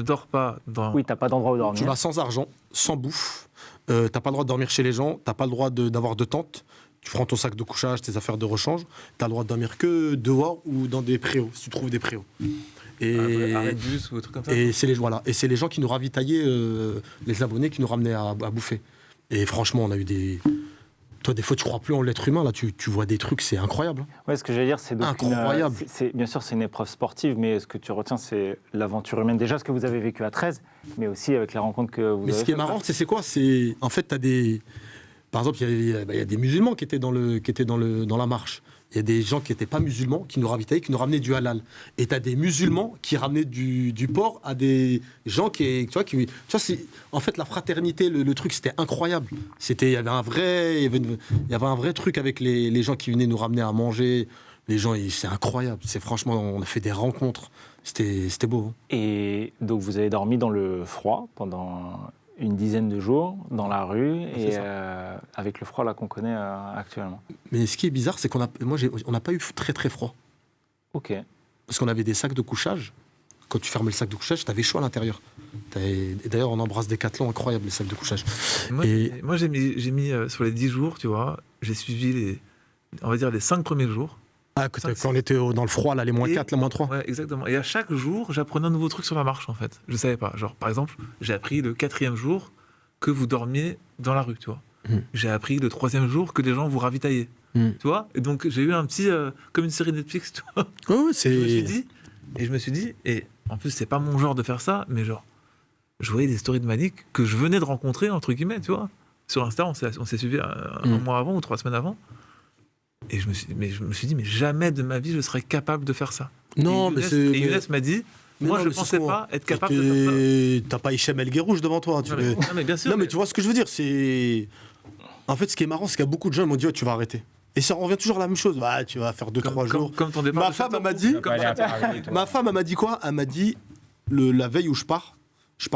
dors pas dans... Oui, t'as pas d'endroit où dormir. Tu vas sans argent, sans bouffe. T'as pas le droit de dormir chez les gens. T'as pas le droit d'avoir de tente. Tu prends ton sac de couchage, tes affaires de rechange. T'as le droit de dormir que dehors ou dans des préaux, si tu trouves des préaux. Et arrêt de bus ou des trucs comme ça. Et c'est les gens qui nous ravitaillaient, les abonnés qui nous ramenaient à bouffer. Et franchement, on a eu des... Toi, des fois, tu crois plus en l'être humain. Là, tu vois des trucs, c'est incroyable. Ouais, ce que j'allais dire, c'est incroyable. Bien sûr, c'est une épreuve sportive, mais ce que tu retiens, c'est l'aventure humaine. Déjà, ce que vous avez vécu à 13, mais aussi avec les rencontres que vous avez faites. Mais ce qui est marrant, c'est quoi? C'est en fait, t'as des... Par exemple, il y a des musulmans qui étaient dans la marche. Il y a des gens qui n'étaient pas musulmans, qui nous ravitaillaient, qui nous ramenaient du halal. Et tu as des musulmans qui ramenaient du porc à des gens qui... Tu vois, en fait, la fraternité, le truc, c'était incroyable. Il y avait un vrai truc avec les gens qui venaient nous ramener à manger. Les gens, c'est incroyable. Franchement, on a fait des rencontres. C'était beau. Hein. Et donc, vous avez dormi dans le froid pendant... une dizaine de jours dans la rue et avec le froid là qu'on connaît actuellement. Mais ce qui est bizarre, c'est qu'on n'a pas eu très très froid. Ok. Parce qu'on avait des sacs de couchage. Quand tu fermais le sac de couchage, tu avais chaud à l'intérieur. Et d'ailleurs, on embrasse Decathlon, incroyable les sacs de couchage. Moi j'ai mis sur les 10 jours, tu vois, j'ai suivi les 5 premiers jours. Ah, quand on était dans le froid, là, les moins 4, les moins 3. Ouais, exactement. Et à chaque jour, j'apprenais un nouveau truc sur la marche, en fait. Je savais pas. Genre, par exemple, j'ai appris le 4e jour que vous dormiez dans la rue, tu vois. J'ai appris le 3e jour que les gens vous ravitaillaient, tu vois. Et donc, j'ai eu un petit... comme une série Netflix, tu vois. Oh, c'est... Je me suis dit, et en plus, c'est pas mon genre de faire ça, mais genre, je voyais des stories de Malik que je venais de rencontrer, entre guillemets, tu vois. Sur Insta, on s'est suivi un mois avant ou 3 semaines avant. Et je me suis dit, mais jamais de ma vie, je serais capable de faire ça. Non, et Younes m'a dit, moi, je ne pensais pas être capable de faire ça. T'as pas Hichem El Guerrouj devant toi. Non, mais bien sûr. Non, mais tu vois ce que je veux dire, c'est... En fait, ce qui est marrant, c'est qu'il y a beaucoup de gens qui m'ont dit, tu vas arrêter. Et ça revient toujours à la même chose. Bah, tu vas faire 2-3 jours. Comme ton départ. Ma femme m'a dit quoi? Elle m'a dit, la veille où je pars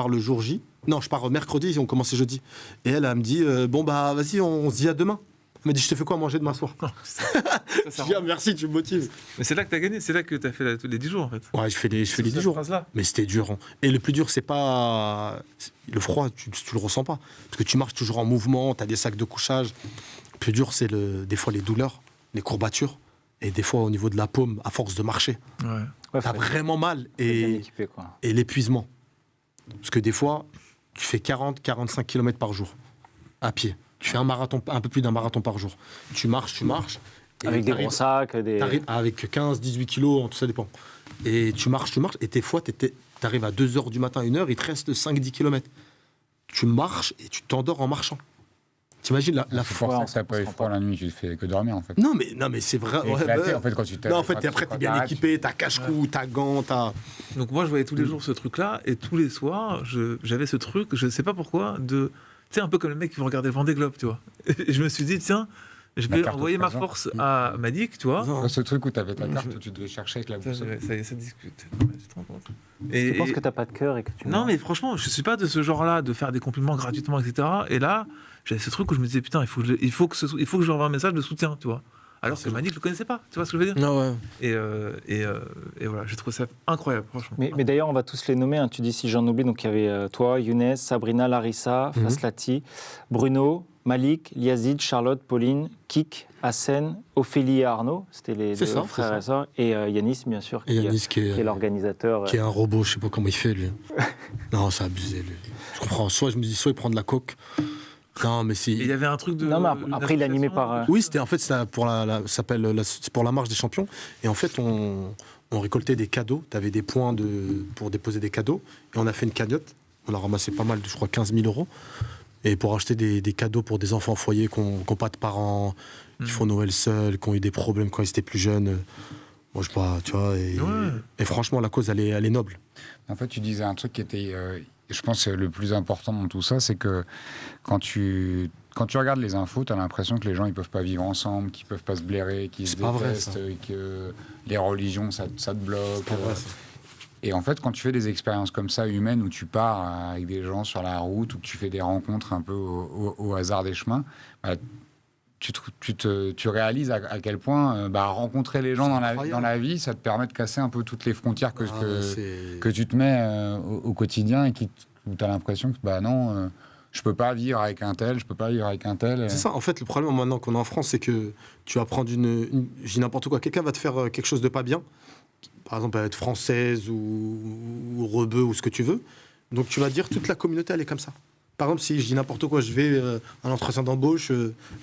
le jour J, Non, je pars mercredi, on commence jeudi. Et elle me dit, bon, bah, vas-y, on se dit à demain. Elle m'a dit, je te fais quoi à manger demain soir? Je dis, ah, merci, tu me motives. Mais c'est là que tu as gagné, c'est là que tu as fait les 10 jours, en fait. Ouais, je fais les 10 jours. Mais c'était dur. Hein. Et le plus dur, c'est pas... Le froid, tu le ressens pas. Parce que tu marches toujours en mouvement, tu as des sacs de couchage. Le plus dur, c'est des fois les douleurs, les courbatures. Et des fois, au niveau de la paume, à force de marcher. Ouais, t'as vraiment mal. Et l'épuisement. Parce que des fois, tu fais 40-45 km par jour, à pied. Tu fais un peu plus d'un marathon par jour. Tu marches. Avec des gros sacs, avec 15-18 kilos, tout ça dépend. Et tu marches, et des fois, tu arrives à 2h du matin, 1h, il te reste 5-10 km. Tu marches et tu t'endors en marchant. T'imagines la force. T'as pas eu froid la nuit, tu fais que dormir en fait. Non mais c'est vrai. Éclaté, en fait, quand tu non, en fait, après, t'es bien équipé, t'as cache-cou, t'as gants, t'as. Donc moi, je voyais tous les jours ce truc-là, et tous les soirs, j'avais ce truc, je sais pas pourquoi, tu sais, un peu comme le mec qui veut regarder le Vendée Globe, tu vois. Et je me suis dit, tiens, je vais envoyer ma force à Madic, tu vois. Ce truc où t'avais ta carte, où tu devais chercher avec la boussole. Ça discute. Je pense que t'as pas de cœur et que tu. Non, mais franchement, je suis pas de ce genre-là, de faire des compliments gratuitement, etc. Et là, j'avais ce truc où je me disais, putain, il faut que je lui envoie un message de soutien, tu vois. Alors que Madic, je le connaissais pas, tu vois ce que je veux dire? Non, ouais. Et voilà, j'ai trouvé ça incroyable, franchement. Mais d'ailleurs, on va tous les nommer, hein. Tu dis si j'en oublie, donc il y avait toi, Younes, Sabrina, Larissa, Faslati, Bruno, Malik, Yazid, Charlotte, Pauline, Kik, Hassen, Ophélie et Arnaud, c'était les deux frères et sœurs, et Yanis, bien sûr, qui est l'organisateur. Qui est un robot, je sais pas comment il fait, lui. Non, c'est abusé, lui. Je comprends, soit il prend de la coke. Non, mais si. Il y avait un truc de. Non, mais après, il est animé par. Oui, c'était en fait, c'est pour la marche des champions. Et en fait, on récoltait des cadeaux. Tu avais des points pour déposer des cadeaux. Et on a fait une cagnotte. On a ramassé pas mal, je crois, 15 000 €. Et pour acheter des cadeaux pour des enfants au foyer qui n'ont pas de parents, qui font Noël seuls, qui ont eu des problèmes quand ils étaient plus jeunes. Moi, je sais pas, tu vois. Et franchement, la cause, elle est noble. En fait, tu disais un truc qui était. Je pense que le plus important dans tout ça, c'est que quand tu regardes les infos, tu as l'impression que les gens ils peuvent pas vivre ensemble, qu'ils peuvent pas se blairer, qu'ils se détestent, que les religions ça te bloque. C'est pas vrai, et en fait, quand tu fais des expériences comme ça humaines, où tu pars avec des gens sur la route, ou que tu fais des rencontres un peu au hasard des chemins, bah, tu réalises à quel point rencontrer les gens dans la vie, ça te permet de casser un peu toutes les frontières que tu te mets au quotidien et où tu as l'impression que je peux pas vivre avec un tel, je peux pas vivre avec un tel. C'est ça, en fait, le problème maintenant qu'on a en France, c'est que tu vas prendre je dis n'importe quoi, quelqu'un va te faire quelque chose de pas bien, par exemple, elle va être française ou rebeu ou ce que tu veux, donc tu vas dire toute la communauté, elle est comme ça. Par exemple, si je dis n'importe quoi, je vais à un entretien d'embauche,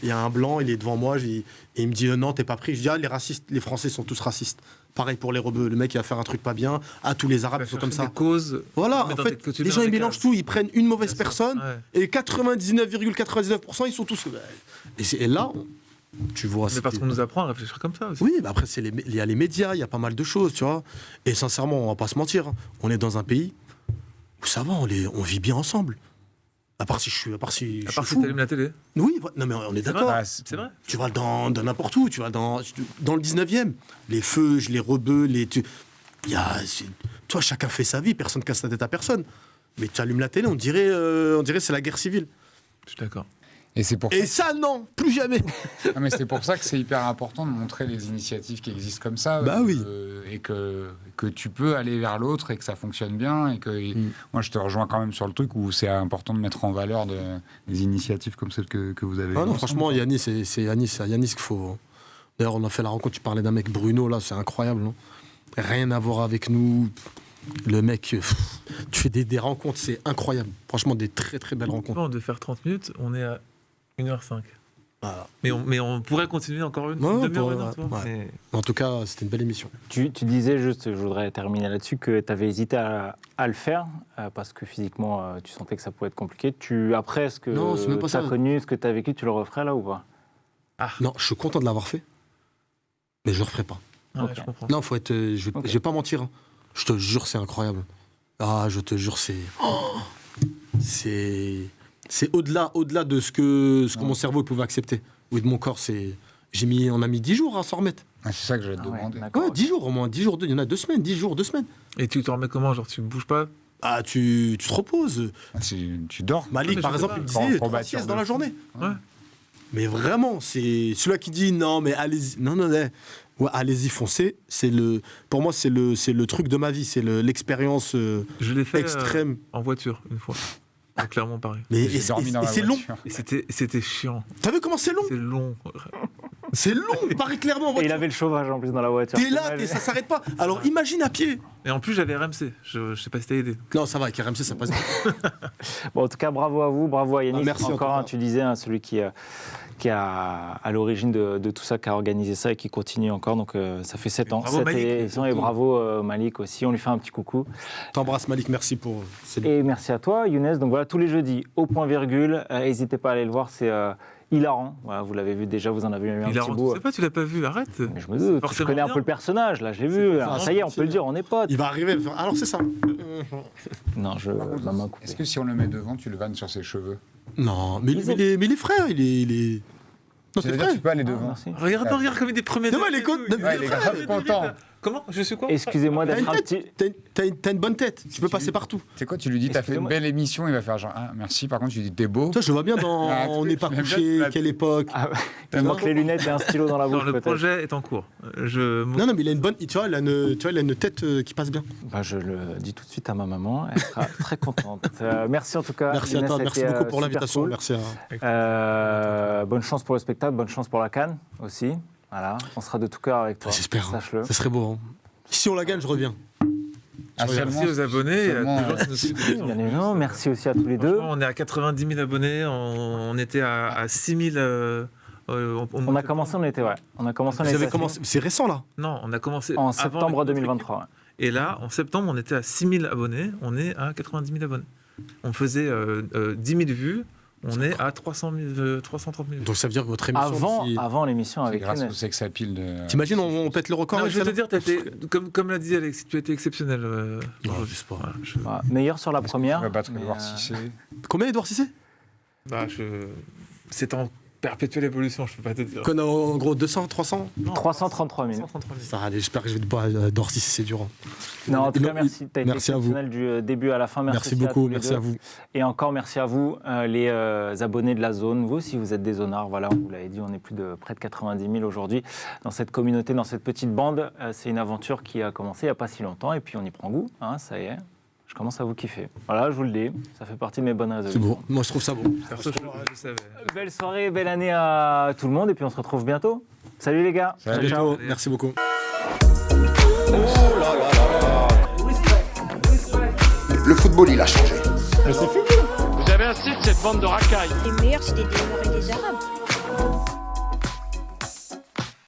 il y a un blanc, il est devant moi, et il me dit non, t'es pas pris. Je dis les Français sont tous racistes. Pareil pour les rebeux, le mec il va faire un truc pas bien, tous les Arabes sont comme ça. Causes, voilà, en fait, les gens ils mélangent tout, ils prennent une mauvaise personne, et 99,99% ils sont tous. Et là, tu vois. Mais parce qu'on nous apprend à réfléchir comme ça aussi. Oui, mais après il y a les médias, il y a pas mal de choses, tu vois. Et sincèrement, on va pas se mentir, on est dans un pays où ça va, on vit bien ensemble. À part si tu allumes la télé. Oui, non mais on est d'accord. C'est vrai. Tu vas dans n'importe où, tu vas dans le 19e. Les feuges, les rebeux, toi, chacun fait sa vie, personne casse la tête à personne. Mais tu allumes la télé, on dirait c'est la guerre civile. Je suis d'accord. Et ça, non, plus jamais. Non, mais c'est pour ça que c'est hyper important de montrer les initiatives qui existent comme ça. Oui. Et que tu peux aller vers l'autre et que ça fonctionne bien. Et que moi, je te rejoins quand même sur le truc où c'est important de mettre en valeur des initiatives comme celles que vous avez. Non, franchement, Yanis, c'est Yanis qu'il faut. D'ailleurs, on a fait la rencontre, tu parlais d'un mec Bruno, là, c'est incroyable. Non, rien à voir avec nous. Le mec, tu fais des rencontres, c'est incroyable. Franchement, des très très belles rencontres. De faire 30 minutes, on est à 1h05. Voilà. Mais on pourrait continuer encore une demi-heure. Ouais. En tout cas, c'était une belle émission. Tu disais juste, je voudrais terminer là-dessus, que tu avais hésité à le faire parce que physiquement, tu sentais que ça pouvait être compliqué. Après, ce que tu as connu, ce que tu as vécu, tu le referais là ou pas? Non, je suis content de l'avoir fait, mais je le referai pas. Okay. Je comprends. Non, faut être. Je vais pas mentir. Hein. Je te jure, c'est incroyable. Je te jure, c'est. C'est au-delà de ce que mon cerveau pouvait accepter. Oui, de mon corps, on a mis 10 jours à s'en remettre. C'est ça que je vais te demander. Ouais, 10 jours au moins, 10 jours, il y en a 2 semaines, 10 jours, 2 semaines. Et tu te remets comment? Genre tu bouges pas? Ah, tu te reposes. Tu dors. Malik, par exemple, il me disait 3 siestes dans la journée. Ouais. Mais vraiment, c'est celui-là qui dit non, mais allez-y. Non, ouais, allez-y, foncez. Pour moi, c'est le truc de ma vie. C'est l'expérience Je l'ai fait extrême. En voiture, une fois. À Clermont-Paris. Mais c'est long. Et c'était chiant. T'as vu comment c'est long? C'est long. C'est long, Paris-Clermont en voiture. Et il avait le chauffage en plus dans la voiture. T'es là, ça s'arrête pas. Alors imagine à pied. Et en plus, j'avais RMC. Je sais pas si t'as aidé. Non, ça va, avec RMC, ça passe bien. Bon, en tout cas, bravo à vous, bravo à Yannick. Merci encore. Tu disais, celui qui est à l'origine de tout ça, qui a organisé ça et qui continue encore. Donc ça fait 7 ans. Bravo Malik. Et bravo Malik aussi. On lui fait un petit coucou. T'embrasses Malik, merci pour. Et merci à toi, Younes. Donc voilà, tous les jeudis, au point virgule. N'hésitez pas à aller le voir, c'est hilarant. Voilà, vous l'avez vu déjà, vous en avez eu un petit bout. Tu sais pas, tu l'as pas vu, arrête. Mais je me doute, je connais un peu le personnage, là, je l'ai vu. Alors, ça y est, on peut le dire, on est potes. Il va arriver. Alors c'est ça. Non, ma main coupée. Est-ce que si on le met devant, tu le vannes sur ses cheveux? Non, mais il est frère, il est... Non, c'est vrai. Tu peux aller devant. Regarde comme il est premier. Non, il est grave content. Comment? Je suis quoi? Excusez-moi d'être un petit... T'as une bonne tête, tu peux passer partout. C'est quoi, tu lui dis, t'as fait une belle émission, il va faire genre, ah, merci, par contre, tu lui dis, t'es beau. Toi, je le vois bien dans On n'est pas couché, quelle époque. Il manque les lunettes et un stylo dans la bouche. Le projet est en cours. Non, mais il a une bonne... Tu vois, il a une tête qui passe bien. Je le dis tout de suite à ma maman, elle sera très contente. Merci en tout cas. Merci à toi, merci beaucoup pour l'invitation. Cool. Merci bonne chance pour le spectacle, bonne chance pour la CAN aussi. Voilà, on sera de tout cœur avec toi. J'espère, sache-le. Ça serait beau. Si on la gagne, je reviens. Merci aux abonnés. Merci aussi à tous les deux. On est à 90 000 abonnés, on était à 6 000... on a commencé, c'est récent là? Non, on a commencé en septembre 2023. Ouais. Et là, en septembre, on était à 6 000 abonnés, on est à 90 000 abonnés. On faisait 10 000 vues. On est à 330 000. Donc ça veut dire que votre émission... Avant l'émission avec grâce au sex appeal de... T'imagines, on pète le record? Non, je veux te dire, comme l'a dit Alex, tu as été exceptionnel. Meilleur sur la première. Tu vas battre Edouard Cissé. Combien, Edouard Cissé? C'est en perpétuelle évolution, je peux pas te dire. En gros, 200, 300? 333 000. Ça, allez, j'espère que je vais te battre Edouard Cissé, c'est dur. Non, en tout cas, merci. Tu as été exceptionnel du début à la fin. Merci beaucoup, merci à vous. Et encore, merci à vous, les abonnés de la zone. Vous aussi, vous êtes des zonards. Voilà, on vous l'avait dit, on est plus de près de 90 000 aujourd'hui dans cette communauté, dans cette petite bande. C'est une aventure qui a commencé il n'y a pas si longtemps. Et puis, on y prend goût. Hein, ça y est. Je commence à vous kiffer. Voilà, je vous le dis, ça fait partie de mes bonnes résolutions. C'est beau, moi je trouve ça beau. Belle soirée, belle année à tout le monde et puis on se retrouve bientôt. Salut les gars. Salut, ciao. Merci beaucoup. Le football, il a changé. Vous avez assez de cette bande de racailles. Les meilleurs, c'est des Déoleurs et des Arabes.